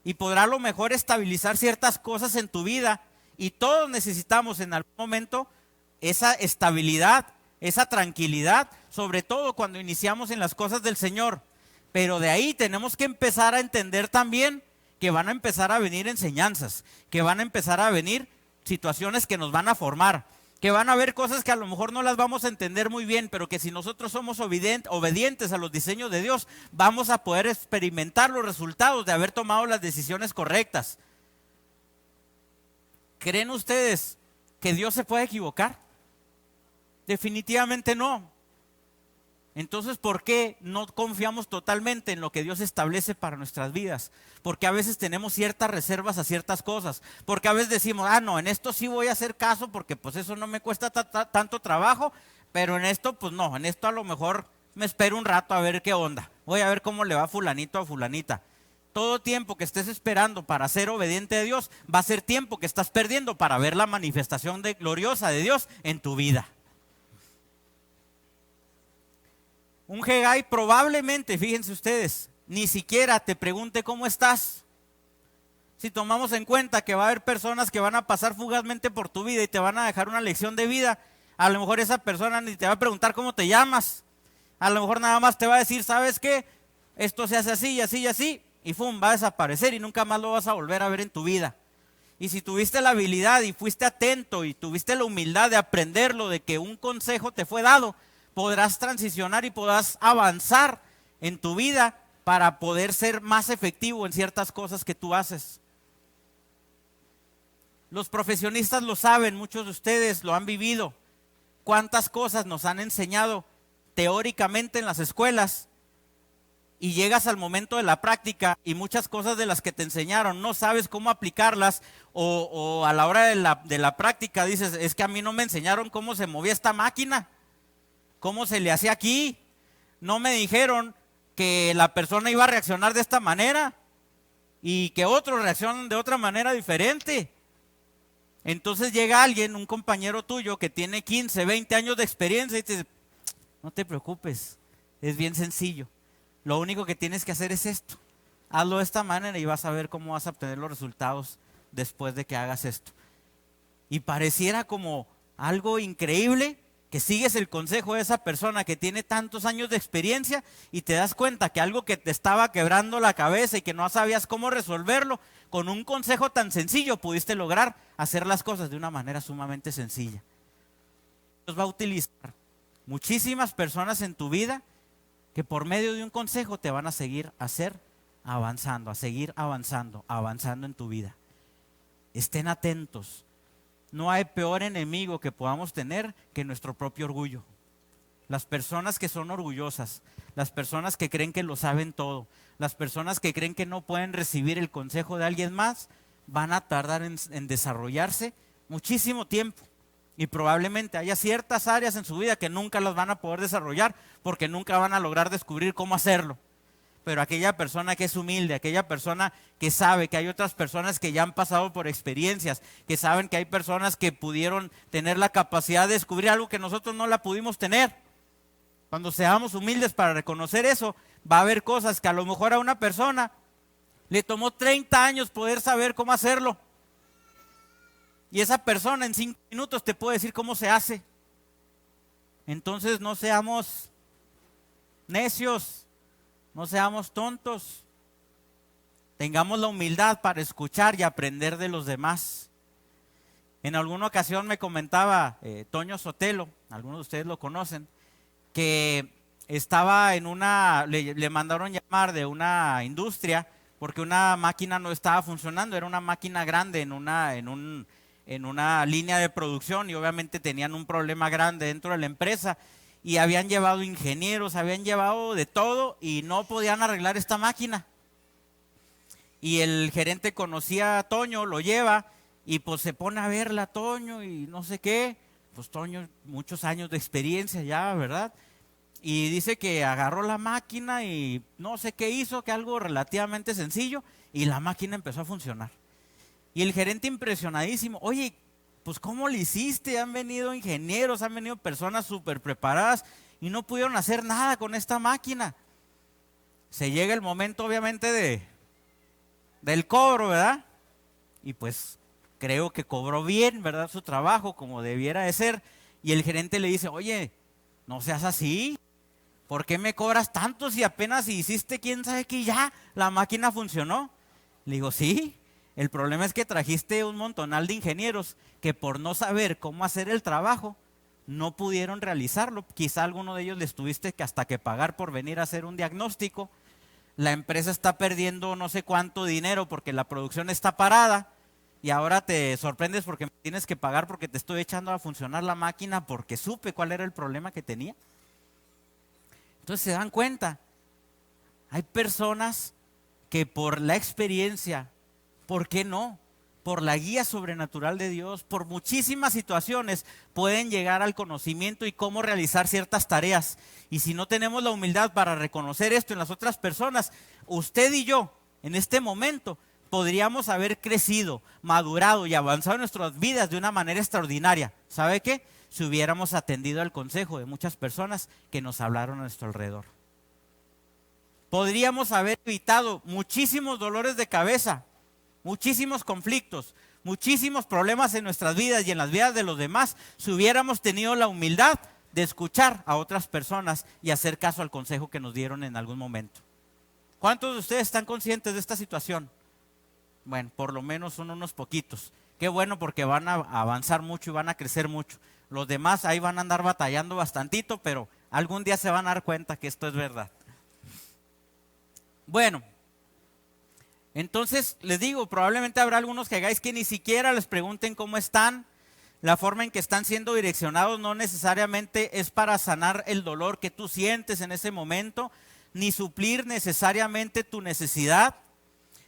Y podrá a lo mejor estabilizar ciertas cosas en tu vida. Y todos necesitamos en algún momento esa estabilidad, esa tranquilidad, sobre todo cuando iniciamos en las cosas del Señor. Pero de ahí tenemos que empezar a entender también que van a empezar a venir enseñanzas, que van a empezar a venir situaciones que nos van a formar, que van a haber cosas que a lo mejor no las vamos a entender muy bien, pero que si nosotros somos obedientes a los diseños de Dios, vamos a poder experimentar los resultados de haber tomado las decisiones correctas. ¿Creen ustedes que Dios se puede equivocar? Definitivamente no. Entonces, ¿por qué no confiamos totalmente en lo que Dios establece para nuestras vidas? Porque a veces tenemos ciertas reservas a ciertas cosas. Porque a veces decimos, no, en esto sí voy a hacer caso porque pues eso no me cuesta tanto trabajo, pero en esto pues no, en esto a lo mejor me espero un rato a ver qué onda. Voy a ver cómo le va a fulanito o a fulanita. Todo tiempo que estés esperando para ser obediente a Dios va a ser tiempo que estás perdiendo para ver la manifestación gloriosa de Dios en tu vida. Un Hegai probablemente, fíjense ustedes, ni siquiera te pregunte cómo estás. Si tomamos en cuenta que va a haber personas que van a pasar fugazmente por tu vida y te van a dejar una lección de vida, a lo mejor esa persona ni te va a preguntar cómo te llamas. A lo mejor nada más te va a decir, ¿sabes qué? Esto se hace así y así y así, y ¡fum!, va a desaparecer y nunca más lo vas a volver a ver en tu vida. Y si tuviste la habilidad y fuiste atento y tuviste la humildad de aprenderlo, de que un consejo te fue dado, podrás transicionar y podrás avanzar en tu vida para poder ser más efectivo en ciertas cosas que tú haces. Los profesionistas lo saben, muchos de ustedes lo han vivido. Cuántas cosas nos han enseñado teóricamente en las escuelas y llegas al momento de la práctica y muchas cosas de las que te enseñaron no sabes cómo aplicarlas o a la hora de la práctica dices, es que a mí no me enseñaron cómo se movía esta máquina. ¿Cómo se le hacía aquí? No me dijeron que la persona iba a reaccionar de esta manera y que otros reaccionan de otra manera diferente. Entonces llega alguien, un compañero tuyo que tiene 15, 20 años de experiencia y te dice, no te preocupes, es bien sencillo. Lo único que tienes que hacer es esto. Hazlo de esta manera y vas a ver cómo vas a obtener los resultados después de que hagas esto. Y pareciera como algo increíble, que sigues el consejo de esa persona que tiene tantos años de experiencia y te das cuenta que algo que te estaba quebrando la cabeza y que no sabías cómo resolverlo, con un consejo tan sencillo pudiste lograr hacer las cosas de una manera sumamente sencilla. Dios va a utilizar muchísimas personas en tu vida que por medio de un consejo te van a seguir a seguir avanzando en tu vida. Estén atentos. No hay peor enemigo que podamos tener que nuestro propio orgullo. Las personas que son orgullosas, las personas que creen que lo saben todo, las personas que creen que no pueden recibir el consejo de alguien más, van a tardar en desarrollarse muchísimo tiempo. Y probablemente haya ciertas áreas en su vida que nunca las van a poder desarrollar porque nunca van a lograr descubrir cómo hacerlo. Pero aquella persona que es humilde, aquella persona que sabe que hay otras personas que ya han pasado por experiencias, que saben que hay personas que pudieron tener la capacidad de descubrir algo que nosotros no la pudimos tener. Cuando seamos humildes para reconocer eso, va a haber cosas que a lo mejor a una persona le tomó 30 años poder saber cómo hacerlo. Y esa persona en 5 minutos te puede decir cómo se hace. Entonces no seamos necios. No seamos tontos, tengamos la humildad para escuchar y aprender de los demás. En alguna ocasión me comentaba Toño Sotelo, algunos de ustedes lo conocen, que estaba en le mandaron llamar de una industria porque una máquina no estaba funcionando, era una máquina grande en una línea de producción y obviamente tenían un problema grande dentro de la empresa. Y habían llevado ingenieros, habían llevado de todo y no podían arreglar esta máquina. Y el gerente conocía a Toño, lo lleva y pues se pone a verla Toño y no sé qué. Pues Toño, muchos años de experiencia ya, ¿verdad? Y dice que agarró la máquina y no sé qué hizo, que algo relativamente sencillo y la máquina empezó a funcionar. Y el gerente impresionadísimo, oye, pues ¿cómo le hiciste? Han venido ingenieros, han venido personas súper preparadas y no pudieron hacer nada con esta máquina. Se llega el momento obviamente del cobro, ¿verdad? Y pues creo que cobró bien, ¿verdad? Su trabajo como debiera de ser. Y el gerente le dice, oye, no seas así. ¿Por qué me cobras tanto si apenas hiciste quién sabe qué ya la máquina funcionó? Le digo, sí. El problema es que trajiste un montonal de ingenieros que por no saber cómo hacer el trabajo no pudieron realizarlo. Quizá alguno de ellos les tuviste que hasta que pagar por venir a hacer un diagnóstico. La empresa está perdiendo no sé cuánto dinero porque la producción está parada y ahora te sorprendes porque me tienes que pagar porque te estoy echando a funcionar la máquina porque supe cuál era el problema que tenía. Entonces se dan cuenta, hay personas que por la experiencia, ¿por qué no? Por la guía sobrenatural de Dios, por muchísimas situaciones pueden llegar al conocimiento y cómo realizar ciertas tareas. Y si no tenemos la humildad para reconocer esto en las otras personas, usted y yo, en este momento, podríamos haber crecido, madurado y avanzado en nuestras vidas de una manera extraordinaria. ¿Sabe qué? Si hubiéramos atendido al consejo de muchas personas que nos hablaron a nuestro alrededor. Podríamos haber evitado muchísimos dolores de cabeza, muchísimos conflictos, muchísimos problemas en nuestras vidas y en las vidas de los demás si hubiéramos tenido la humildad de escuchar a otras personas y hacer caso al consejo que nos dieron en algún momento. ¿Cuántos de ustedes están conscientes de esta situación? Bueno, por lo menos son unos poquitos. Qué bueno porque van a avanzar mucho y van a crecer mucho. Los demás ahí van a andar batallando bastantito, pero algún día se van a dar cuenta que esto es verdad. Bueno, entonces les digo, probablemente habrá algunos que hagáis que ni siquiera les pregunten cómo están. La forma en que están siendo direccionados no necesariamente es para sanar el dolor que tú sientes en ese momento, ni suplir necesariamente tu necesidad,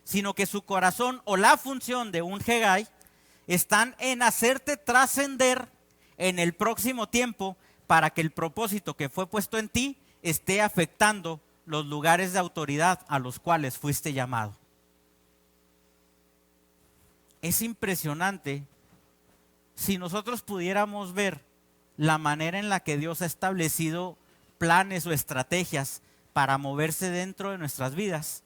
sino que su corazón o la función de un Hegai están en hacerte trascender en el próximo tiempo para que el propósito que fue puesto en ti esté afectando los lugares de autoridad a los cuales fuiste llamado. Es impresionante si nosotros pudiéramos ver la manera en la que Dios ha establecido planes o estrategias para moverse dentro de nuestras vidas.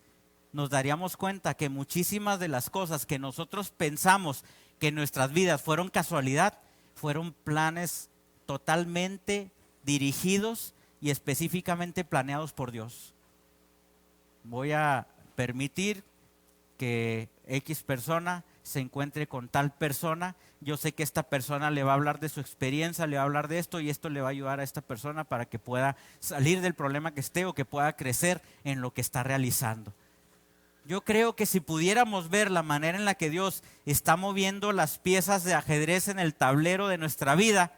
Nos daríamos cuenta que muchísimas de las cosas que nosotros pensamos que en nuestras vidas fueron casualidad, fueron planes totalmente dirigidos y específicamente planeados por Dios. Voy a permitir que X persona se encuentre con tal persona. Yo sé que esta persona le va a hablar de su experiencia, le va a hablar de esto y esto le va a ayudar a esta persona para que pueda salir del problema que esté o que pueda crecer en lo que está realizando. Yo creo que si pudiéramos ver la manera en la que Dios está moviendo las piezas de ajedrez en el tablero de nuestra vida,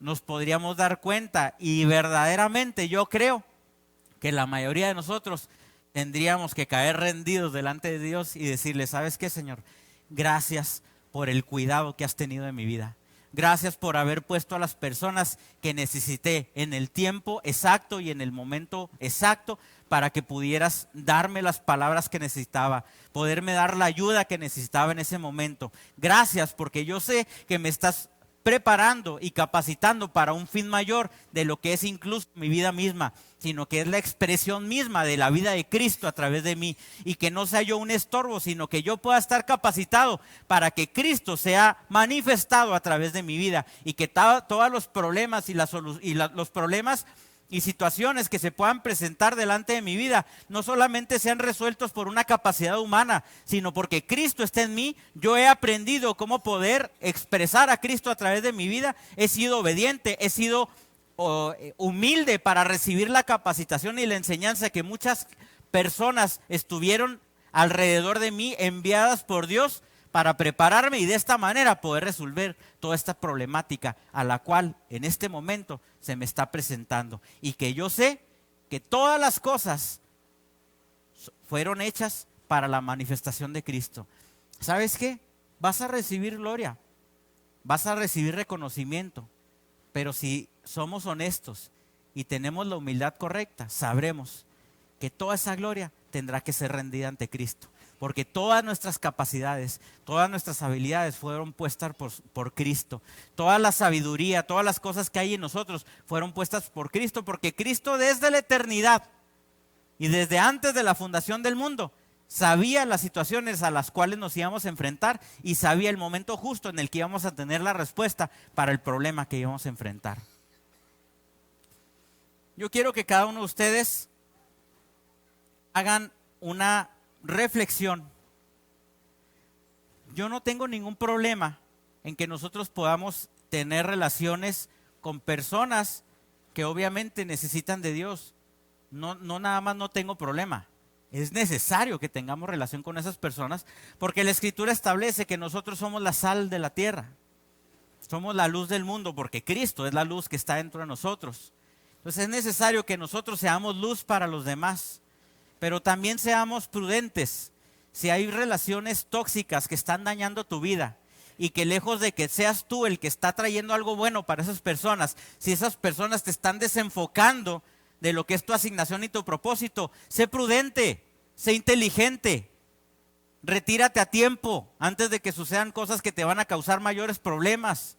nos podríamos dar cuenta, y verdaderamente yo creo que la mayoría de nosotros tendríamos que caer rendidos delante de Dios y decirle: ¿sabes qué, Señor? Gracias por el cuidado que has tenido de mi vida. Gracias por haber puesto a las personas que necesité en el tiempo exacto y en el momento exacto para que pudieras darme las palabras que necesitaba, poderme dar la ayuda que necesitaba en ese momento. Gracias, porque yo sé que me estás preparando y capacitando para un fin mayor de lo que es incluso mi vida misma, sino que es la expresión misma de la vida de Cristo a través de mí, y que no sea yo un estorbo, sino que yo pueda estar capacitado para que Cristo sea manifestado a través de mi vida, y que todos los problemas los problemas y situaciones que se puedan presentar delante de mi vida no solamente sean resueltos por una capacidad humana, sino porque Cristo está en mí. Yo he aprendido cómo poder expresar a Cristo a través de mi vida. He sido obediente, he sido humilde para recibir la capacitación y la enseñanza que muchas personas estuvieron alrededor de mí, enviadas por Dios para prepararme y de esta manera poder resolver toda esta problemática a la cual en este momento se me está presentando, y que yo sé que todas las cosas fueron hechas para la manifestación de Cristo. ¿Sabes qué? Vas a recibir gloria, vas a recibir reconocimiento, pero si somos honestos y tenemos la humildad correcta, sabremos que toda esa gloria tendrá que ser rendida ante Cristo. Porque todas nuestras capacidades, todas nuestras habilidades fueron puestas por Cristo. Toda la sabiduría, todas las cosas que hay en nosotros fueron puestas por Cristo, porque Cristo desde la eternidad y desde antes de la fundación del mundo sabía las situaciones a las cuales nos íbamos a enfrentar, y sabía el momento justo en el que íbamos a tener la respuesta para el problema que íbamos a enfrentar. Yo quiero que cada uno de ustedes hagan una reflexión. Yo no tengo ningún problema en que nosotros podamos tener relaciones con personas que obviamente necesitan de Dios. No nada más no tengo problema. Es necesario que tengamos relación con esas personas, porque la Escritura establece que nosotros somos la sal de la tierra. Somos la luz del mundo, porque Cristo es la luz que está dentro de nosotros. Entonces es necesario que nosotros seamos luz para los demás. Pero también seamos prudentes. Si hay relaciones tóxicas que están dañando tu vida, y que lejos de que seas tú el que está trayendo algo bueno para esas personas, si esas personas te están desenfocando de lo que es tu asignación y tu propósito, sé prudente, sé inteligente, retírate a tiempo antes de que sucedan cosas que te van a causar mayores problemas.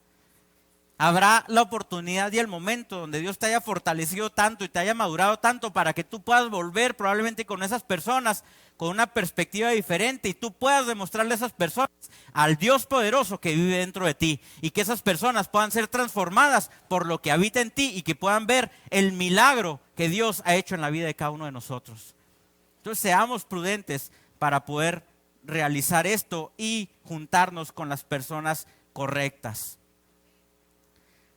Habrá la oportunidad y el momento donde Dios te haya fortalecido tanto y te haya madurado tanto para que tú puedas volver probablemente con esas personas con una perspectiva diferente, y tú puedas demostrarle a esas personas al Dios poderoso que vive dentro de ti, y que esas personas puedan ser transformadas por lo que habita en ti, y que puedan ver el milagro que Dios ha hecho en la vida de cada uno de nosotros. Entonces seamos prudentes para poder realizar esto y juntarnos con las personas correctas.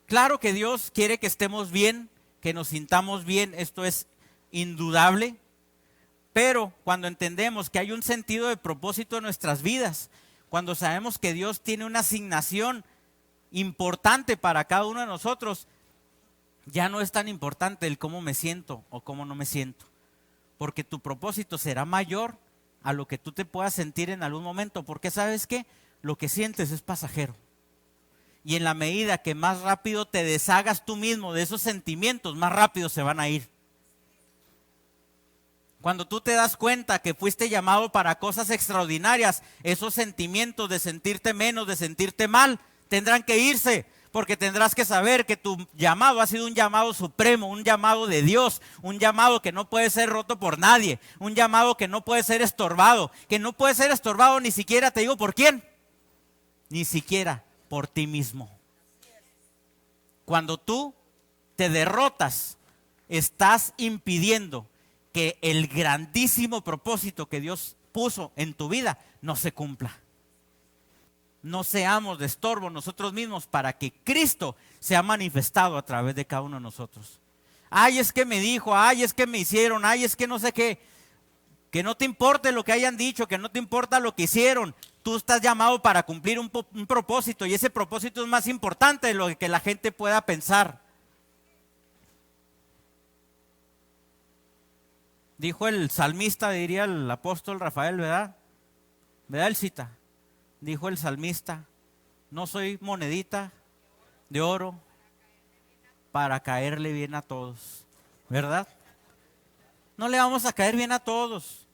Claro que Dios quiere que estemos bien, que nos sintamos bien, esto es indudable, pero cuando entendemos que hay un sentido de propósito en nuestras vidas, cuando sabemos que Dios tiene una asignación importante para cada uno de nosotros, ya no es tan importante el cómo me siento o cómo no me siento, porque tu propósito será mayor a lo que tú te puedas sentir en algún momento, porque ¿sabes qué? Lo que sientes es pasajero. Y en la medida que más rápido te deshagas tú mismo de esos sentimientos, más rápido se van a ir. Cuando tú te das cuenta que fuiste llamado para cosas extraordinarias, esos sentimientos de sentirte menos, de sentirte mal, tendrán que irse, porque tendrás que saber que tu llamado ha sido un llamado supremo, un llamado de Dios, un llamado que no puede ser roto por nadie, un llamado que no puede ser estorbado, ni siquiera, te digo, ¿por quién? Ni siquiera por ti mismo. Cuando tú te derrotas, estás impidiendo que el grandísimo propósito que Dios puso en tu vida no se cumpla. no seamos de estorbo nosotros mismos para que Cristo sea manifestado a través de cada uno de nosotros. Ay, es que me dijo, ay, es que me hicieron, ay, es que no sé qué. Que no te importe lo que hayan dicho, que no te importa lo que hicieron. Tú estás llamado para cumplir un propósito, y ese propósito es más importante de lo que la gente pueda pensar. Dijo el salmista, diría el apóstol Rafael, ¿verdad? ¿Verdad el cita? Dijo el salmista: no soy monedita de oro para caerle bien a todos, ¿verdad? No le vamos a caer bien a todos.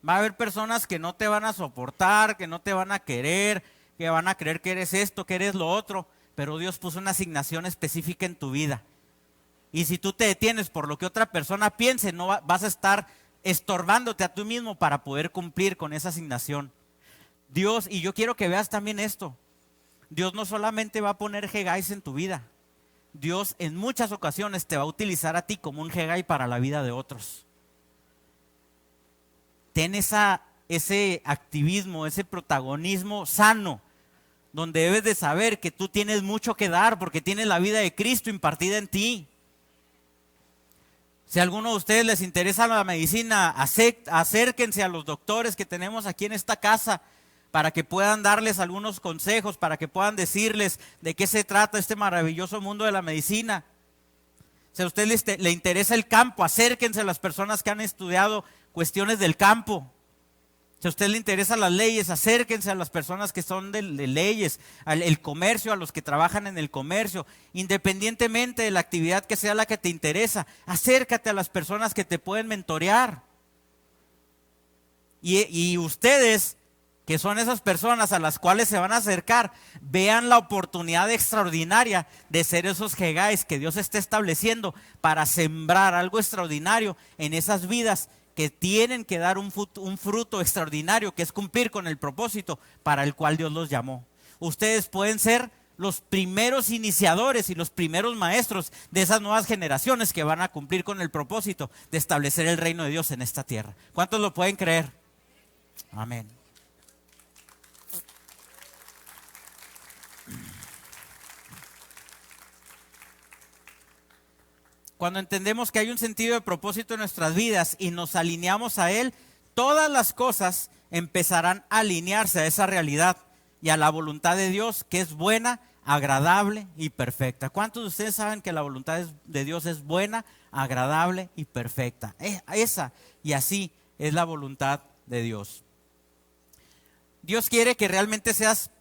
Va a haber personas que no te van a soportar, que no te van a querer, que van a creer que eres esto, que eres lo otro, pero Dios puso una asignación específica en tu vida. Y si tú te detienes por lo que otra persona piense, no vas a estar estorbándote a tú mismo para poder cumplir con esa asignación. Dios, y yo quiero que veas también esto, Dios no solamente va a poner Hegais en tu vida, Dios en muchas ocasiones te va a utilizar a ti como un Hegai para la vida de otros. Ten ese activismo, ese protagonismo sano, donde debes de saber que tú tienes mucho que dar porque tienes la vida de Cristo impartida en ti. Si a alguno de ustedes les interesa la medicina, acérquense a los doctores que tenemos aquí en esta casa para que puedan darles algunos consejos, para que puedan decirles de qué se trata este maravilloso mundo de la medicina. Si a usted le interesa el campo, acérquense a las personas que han estudiado cuestiones del campo. Si a usted le interesan las leyes, acérquense a las personas que son de leyes, el comercio, a los que trabajan en el comercio. Independientemente de la actividad que sea la que te interesa, acércate a las personas que te pueden mentorear. Y ustedes, que son esas personas a las cuales se van a acercar, vean la oportunidad extraordinaria de ser esos Hegais que Dios está estableciendo para sembrar algo extraordinario en esas vidas que tienen que dar un fruto extraordinario, que es cumplir con el propósito para el cual Dios los llamó. Ustedes pueden ser los primeros iniciadores y los primeros maestros de esas nuevas generaciones que van a cumplir con el propósito de establecer el reino de Dios en esta tierra. ¿Cuántos lo pueden creer? Amén. Cuando entendemos que hay un sentido de propósito en nuestras vidas y nos alineamos a él, todas las cosas empezarán a alinearse a esa realidad y a la voluntad de Dios, que es buena, agradable y perfecta. ¿Cuántos de ustedes saben que la voluntad de Dios es buena, agradable y perfecta? Esa y así es la voluntad de Dios. Dios quiere que realmente seas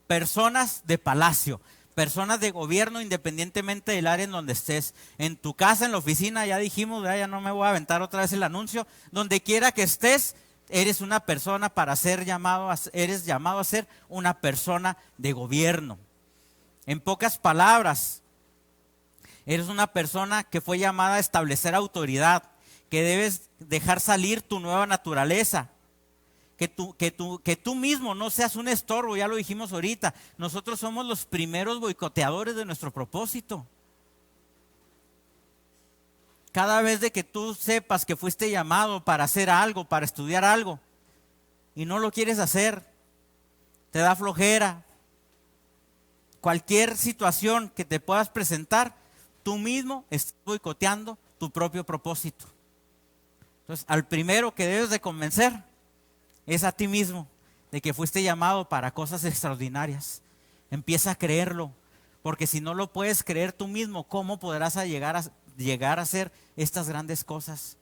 personas de palacio, personas de gobierno, independientemente del área en donde estés. En tu casa, en la oficina, ya dijimos, ya no me voy a aventar otra vez el anuncio. Donde quiera que estés, eres una persona para ser llamado, eres llamado a ser una persona de gobierno. En pocas palabras, eres una persona que fue llamada a establecer autoridad, que debes dejar salir tu nueva naturaleza. Que tú mismo no seas un estorbo, ya lo dijimos ahorita. Nosotros somos los primeros boicoteadores de nuestro propósito. Cada vez de que tú sepas que fuiste llamado para hacer algo, para estudiar algo, y no lo quieres hacer, te da flojera. Cualquier situación que te puedas presentar, tú mismo estás boicoteando tu propio propósito. Entonces, al primero que debes de convencer es a ti mismo de que fuiste llamado para cosas extraordinarias. Empieza a creerlo, porque si no lo puedes creer tú mismo, ¿cómo podrás llegar a hacer estas grandes cosas?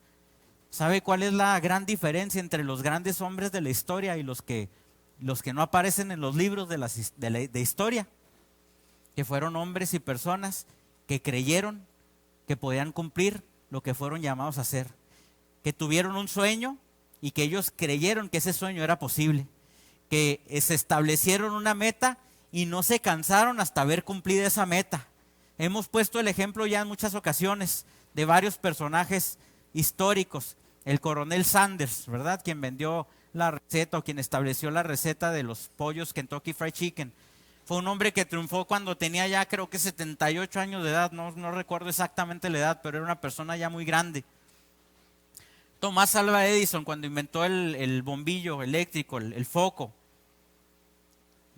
¿Sabe cuál es la gran diferencia entre los grandes hombres de la historia y los que no aparecen en los libros de historia? Que fueron hombres y personas que creyeron que podían cumplir lo que fueron llamados a hacer, que tuvieron un sueño y que ellos creyeron que ese sueño era posible, que se establecieron una meta y no se cansaron hasta haber cumplido esa meta. Hemos puesto el ejemplo ya en muchas ocasiones de varios personajes históricos. El coronel Sanders, ¿verdad? Quien vendió la receta o quien estableció la receta de los pollos Kentucky Fried Chicken. Fue un hombre que triunfó cuando tenía ya creo que 78 años de edad, no recuerdo exactamente la edad, pero era una persona ya muy grande. Thomas Alva Edison, cuando inventó el bombillo eléctrico, el foco,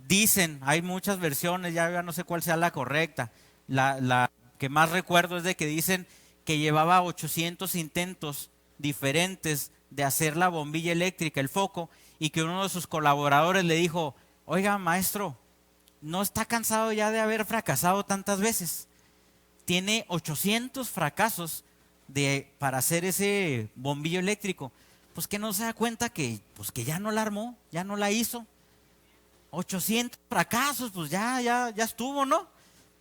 dicen, hay muchas versiones, ya no sé cuál sea la correcta. La que más recuerdo es de que dicen que llevaba 800 intentos diferentes de hacer la bombilla eléctrica, el foco, y que uno de sus colaboradores le dijo: oiga, maestro, ¿no está cansado ya de haber fracasado tantas veces? Tiene 800 fracasos para hacer ese bombillo eléctrico. Pues que no se da cuenta que ya no la armó, ya no la hizo. 800 fracasos, pues ya estuvo, ¿no?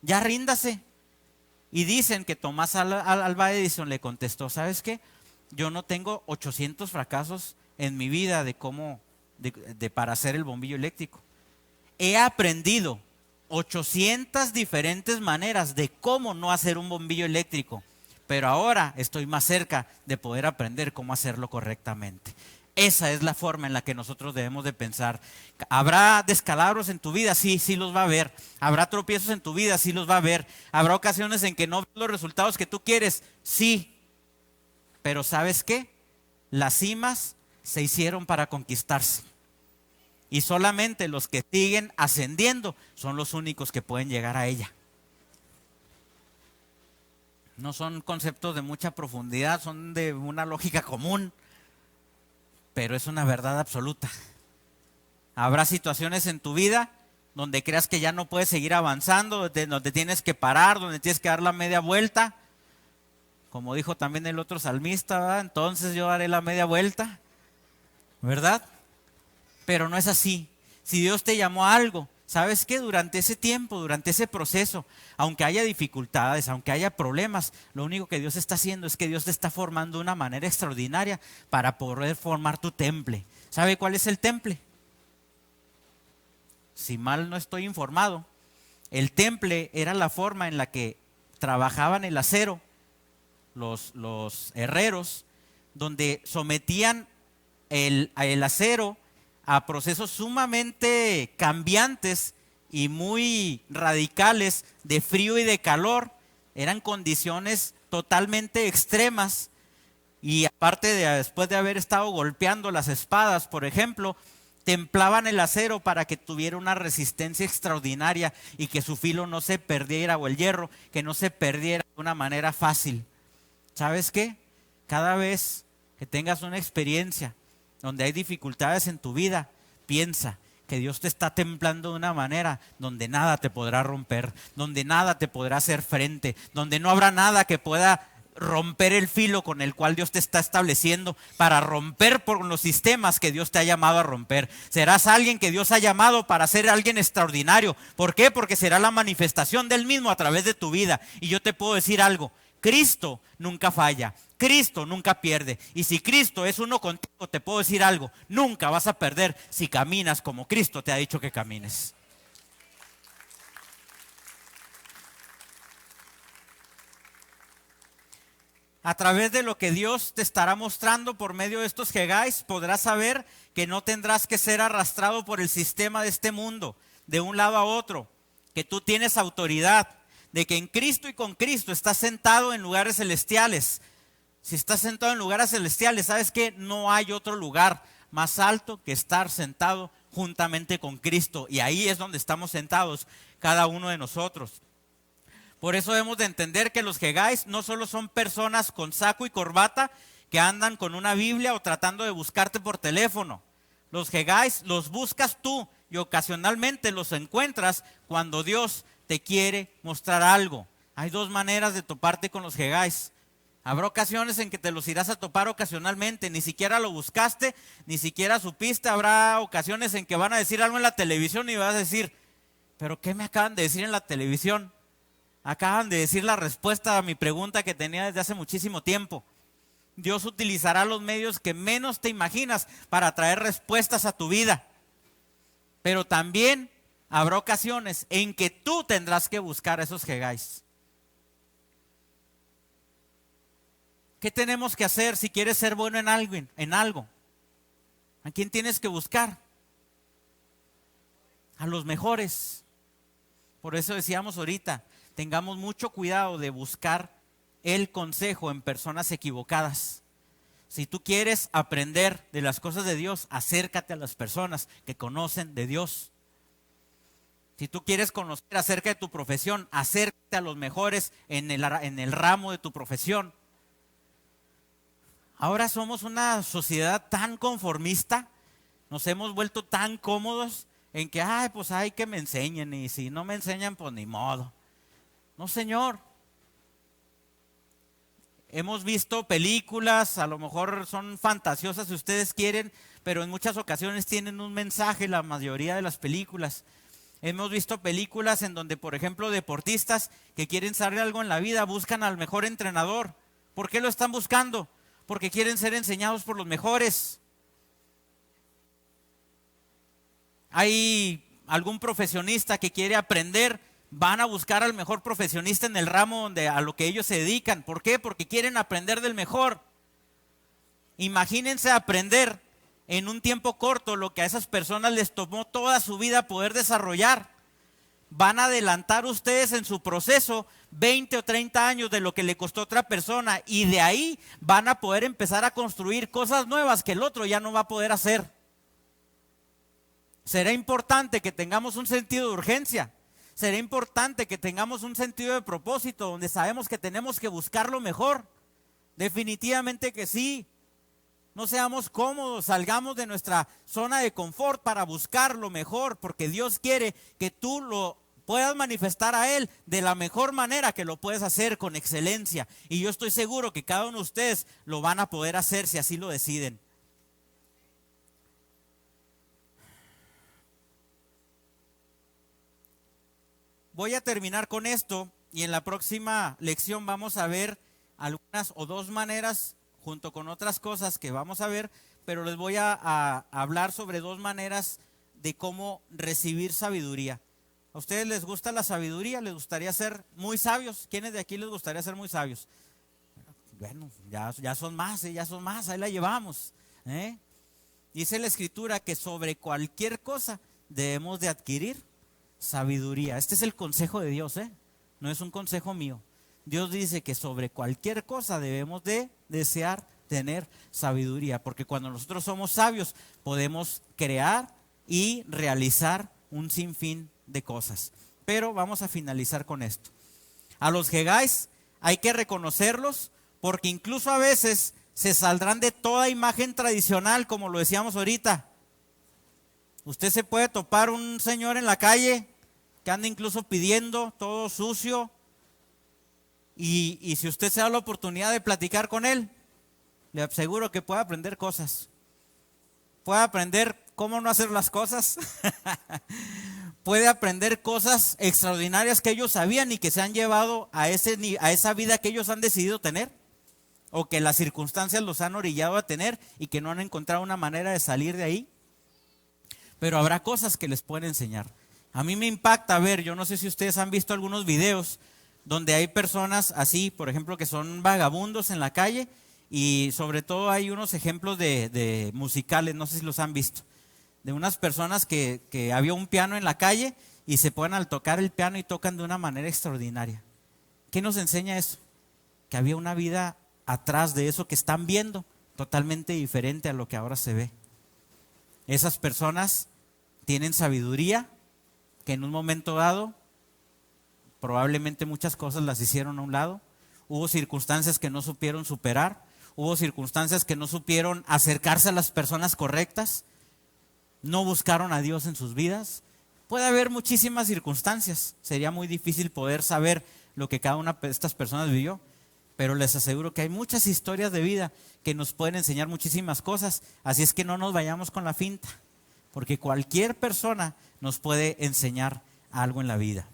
Ya ríndase. Y dicen que Tomás Alva Edison le contestó: ¿sabes qué? Yo no tengo 800 fracasos en mi vida para hacer el bombillo eléctrico. He aprendido 800 diferentes maneras de cómo no hacer un bombillo eléctrico, pero ahora estoy más cerca de poder aprender cómo hacerlo correctamente. Esa es la forma en la que nosotros debemos de pensar. ¿Habrá descalabros en tu vida? Sí, sí los va a haber. ¿Habrá tropiezos en tu vida? Sí los va a haber. ¿Habrá ocasiones en que no ves los resultados que tú quieres? Sí. Pero ¿sabes qué? Las cimas se hicieron para conquistarse. Y solamente los que siguen ascendiendo son los únicos que pueden llegar a ella. No son conceptos de mucha profundidad, son de una lógica común, pero es una verdad absoluta. Habrá situaciones en tu vida donde creas que ya no puedes seguir avanzando, donde tienes que parar, donde tienes que dar la media vuelta. Como dijo también el otro salmista, ¿verdad? Entonces yo haré la media vuelta, ¿verdad? Pero no es así. Si Dios te llamó a algo, ¿sabes qué? Durante ese tiempo, durante ese proceso, aunque haya dificultades, aunque haya problemas, lo único que Dios está haciendo es que Dios te está formando de una manera extraordinaria para poder formar tu temple. ¿Sabe cuál es el temple? Si mal no estoy informado, el temple era la forma en la que trabajaban el acero los herreros, donde sometían el acero a procesos sumamente cambiantes y muy radicales de frío y de calor. Eran condiciones totalmente extremas, y aparte después de haber estado golpeando las espadas, por ejemplo, templaban el acero para que tuviera una resistencia extraordinaria y que su filo no se perdiera, o el hierro, que no se perdiera de una manera fácil. ¿Sabes qué? Cada vez que tengas una experiencia donde hay dificultades en tu vida, piensa que Dios te está templando de una manera donde nada te podrá romper, donde nada te podrá hacer frente, donde no habrá nada que pueda romper el filo con el cual Dios te está estableciendo para romper por los sistemas que Dios te ha llamado a romper. Serás alguien que Dios ha llamado para ser alguien extraordinario. ¿Por qué? Porque será la manifestación del mismo a través de tu vida. Y yo te puedo decir algo: Cristo nunca falla, Cristo nunca pierde. Y si Cristo es uno contigo, te puedo decir algo: nunca vas a perder si caminas como Cristo te ha dicho que camines. A través de lo que Dios te estará mostrando por medio de estos Hegais, podrás saber que no tendrás que ser arrastrado por el sistema de este mundo, de un lado a otro, que tú tienes autoridad, de que en Cristo y con Cristo estás sentado en lugares celestiales. Si estás sentado en lugares celestiales, ¿sabes qué? No hay otro lugar más alto que estar sentado juntamente con Cristo. Y ahí es donde estamos sentados cada uno de nosotros. Por eso debemos de entender que los Hegais no solo son personas con saco y corbata que andan con una Biblia o tratando de buscarte por teléfono. Los Hegais los buscas tú y ocasionalmente los encuentras cuando Dios te quiere mostrar algo. Hay dos maneras de toparte con los Hegais. Habrá ocasiones en que te los irás a topar ocasionalmente, ni siquiera lo buscaste, ni siquiera supiste. Habrá ocasiones en que van a decir algo en la televisión y vas a decir: ¿pero qué me acaban de decir en la televisión? Acaban de decir la respuesta a mi pregunta que tenía desde hace muchísimo tiempo. Dios utilizará los medios que menos te imaginas para traer respuestas a tu vida. Pero también habrá ocasiones en que tú tendrás que buscar a esos Hegais. ¿Qué tenemos que hacer si quieres ser bueno en algo? ¿A quién tienes que buscar? A los mejores. Por eso decíamos ahorita, tengamos mucho cuidado de buscar el consejo en personas equivocadas. Si tú quieres aprender de las cosas de Dios, acércate a las personas que conocen de Dios. Si tú quieres conocer acerca de tu profesión, acércate a los mejores en el ramo de tu profesión. Ahora somos una sociedad tan conformista, nos hemos vuelto tan cómodos en que, pues hay que me enseñen, y si no me enseñan, pues ni modo. No, señor. Hemos visto películas, a lo mejor son fantasiosas si ustedes quieren, pero en muchas ocasiones tienen un mensaje, la mayoría de las películas. Hemos visto películas en donde, por ejemplo, deportistas que quieren saber algo en la vida buscan al mejor entrenador. ¿Por qué lo están buscando? Porque quieren ser enseñados por los mejores. Hay algún profesionista que quiere aprender, van a buscar al mejor profesionista en el ramo a lo que ellos se dedican. ¿Por qué? Porque quieren aprender del mejor. Imagínense aprender en un tiempo corto lo que a esas personas les tomó toda su vida poder desarrollar. Van a adelantar ustedes en su proceso 20 o 30 años de lo que le costó a otra persona, y de ahí van a poder empezar a construir cosas nuevas que el otro ya no va a poder hacer. Será importante que tengamos un sentido de urgencia. Será importante que tengamos un sentido de propósito donde sabemos que tenemos que buscar lo mejor. Definitivamente que sí. No seamos cómodos, salgamos de nuestra zona de confort para buscar lo mejor, porque Dios quiere que tú lo puedas manifestar a Él de la mejor manera que lo puedes hacer, con excelencia. Y yo estoy seguro que cada uno de ustedes lo van a poder hacer si así lo deciden. Voy a terminar con esto, y en la próxima lección vamos a ver algunas o dos maneras, junto con otras cosas que vamos a ver, pero les voy a hablar sobre dos maneras de cómo recibir sabiduría. ¿A ustedes les gusta la sabiduría? ¿Les gustaría ser muy sabios? ¿Quiénes de aquí les gustaría ser muy sabios? Bueno, ya son más, ahí la llevamos. Dice la Escritura que sobre cualquier cosa debemos de adquirir sabiduría. Este es el consejo de Dios, no es un consejo mío. Dios dice que sobre cualquier cosa debemos de desear tener sabiduría, porque cuando nosotros somos sabios podemos crear y realizar un sinfín de cosas. Pero vamos a finalizar con esto. A los Hegáis hay que reconocerlos, porque incluso a veces se saldrán de toda imagen tradicional, como lo decíamos ahorita. Usted se puede topar un señor en la calle que anda incluso pidiendo, todo sucio, y si usted se da la oportunidad de platicar con él, le aseguro que puede aprender cosas. Puede aprender cómo no hacer las cosas. Puede aprender cosas extraordinarias que ellos sabían y que se han llevado a esa vida que ellos han decidido tener, o que las circunstancias los han orillado a tener y que no han encontrado una manera de salir de ahí. Pero habrá cosas que les pueden enseñar. A mí me impacta ver, yo no sé si ustedes han visto algunos videos donde hay personas así, por ejemplo, que son vagabundos en la calle, y sobre todo hay unos ejemplos de musicales, no sé si los han visto, de unas personas que había un piano en la calle y se ponen al tocar el piano y tocan de una manera extraordinaria. ¿Qué nos enseña eso? Que había una vida atrás de eso que están viendo, totalmente diferente a lo que ahora se ve. Esas personas tienen sabiduría que en un momento dado probablemente muchas cosas las hicieron a un lado. Hubo circunstancias que no supieron superar, hubo circunstancias que no supieron acercarse a las personas correctas, no buscaron a Dios en sus vidas. Puede haber muchísimas circunstancias, sería muy difícil poder saber lo que cada una de estas personas vivió, pero les aseguro que hay muchas historias de vida que nos pueden enseñar muchísimas cosas. Así es que no nos vayamos con la finta, porque cualquier persona nos puede enseñar algo en la vida.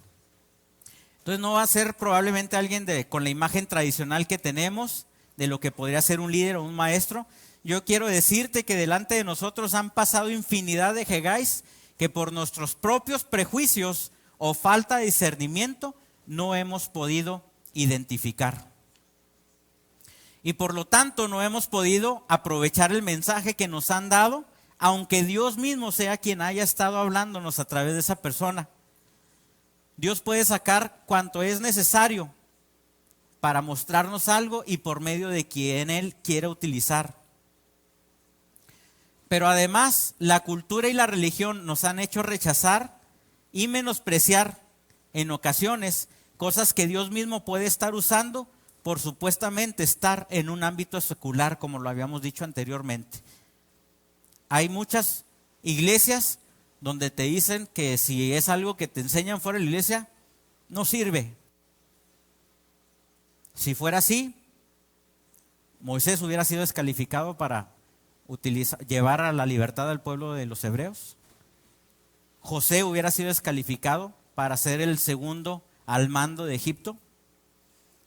Entonces no va a ser probablemente alguien con la imagen tradicional que tenemos de lo que podría ser un líder o un maestro. Yo quiero decirte que delante de nosotros han pasado infinidad de Hegáis que por nuestros propios prejuicios o falta de discernimiento no hemos podido identificar. Y por lo tanto no hemos podido aprovechar el mensaje que nos han dado, aunque Dios mismo sea quien haya estado hablándonos a través de esa persona. Dios puede sacar cuanto es necesario para mostrarnos algo y por medio de quien Él quiera utilizar. Pero además, la cultura y la religión nos han hecho rechazar y menospreciar en ocasiones cosas que Dios mismo puede estar usando por supuestamente estar en un ámbito secular, como lo habíamos dicho anteriormente. Hay muchas iglesias donde te dicen que si es algo que te enseñan fuera de la iglesia, no sirve. Si fuera así, Moisés hubiera sido descalificado para llevar a la libertad al pueblo de los hebreos. José hubiera sido descalificado para ser el segundo al mando de Egipto.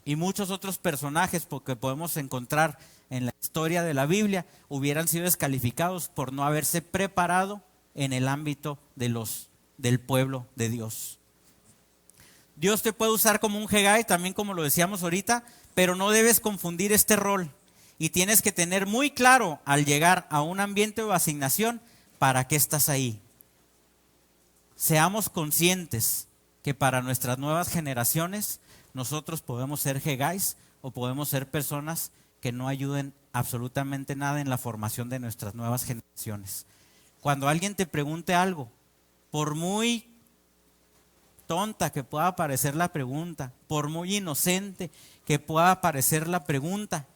Y muchos otros personajes que podemos encontrar en la historia de la Biblia hubieran sido descalificados por no haberse preparado en el ámbito del pueblo de Dios. Dios te puede usar como un Hegai, también como lo decíamos ahorita, pero no debes confundir este rol. Y tienes que tener muy claro al llegar a un ambiente o asignación para qué estás ahí. Seamos conscientes que para nuestras nuevas generaciones nosotros podemos ser Hegais o podemos ser personas que no ayuden absolutamente nada en la formación de nuestras nuevas generaciones. Cuando alguien te pregunte algo, por muy tonta que pueda parecer la pregunta, por muy inocente que pueda parecer la pregunta,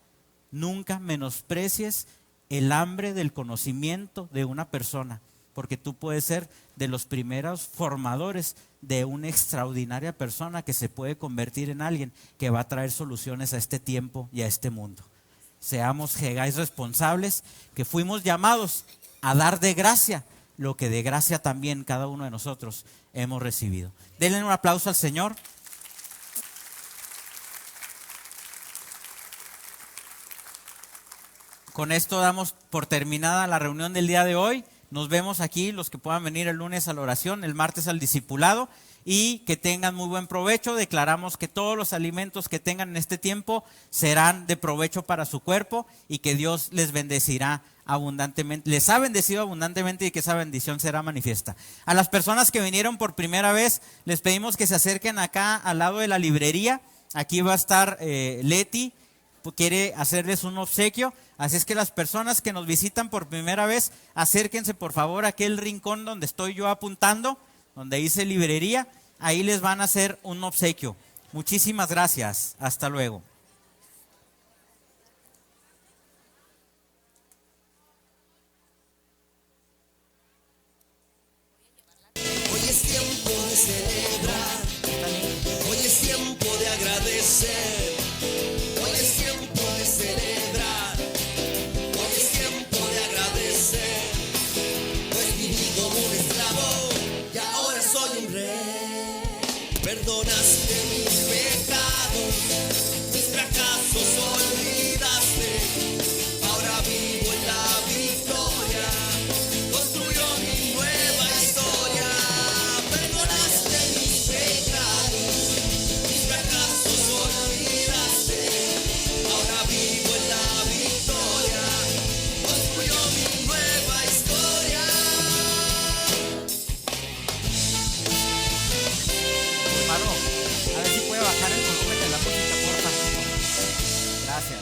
nunca menosprecies el hambre del conocimiento de una persona, porque tú puedes ser de los primeros formadores de una extraordinaria persona que se puede convertir en alguien que va a traer soluciones a este tiempo y a este mundo. Seamos Hegais responsables, que fuimos llamados a dar de gracia lo que de gracia también cada uno de nosotros hemos recibido. Denle un aplauso al Señor. Con esto damos por terminada la reunión del día de hoy. Nos vemos aquí, los que puedan venir el lunes a la oración, el martes al discipulado, y que tengan muy buen provecho. Declaramos que todos los alimentos que tengan en este tiempo serán de provecho para su cuerpo y que Dios les bendecirá abundantemente. Les ha bendecido abundantemente y que esa bendición será manifiesta. A las personas que vinieron por primera vez, les pedimos que se acerquen acá al lado de la librería. Aquí va a estar Leti, quiere hacerles un obsequio. Así es que las personas que nos visitan por primera vez, acérquense por favor a aquel rincón donde estoy yo apuntando, donde dice librería, ahí les van a hacer un obsequio. Muchísimas gracias, hasta luego. Hoy es tiempo de celebrar, hoy es tiempo de agradecer, hoy es tiempo de celebrar, hoy es tiempo de agradecer, pues viví como un esclavo y ahora soy un rey. Perdonaste mis pecados, mis fracasos olvidaste, ahora vivo en la victoria, construyo mi nueva historia. Perdonaste mis pecados, mis fracasos olvidaste, ahora vivo en la victoria, construyo mi nueva historia. Hermano, a ver si puede bajar el volumen de la música, porfa. Gracias.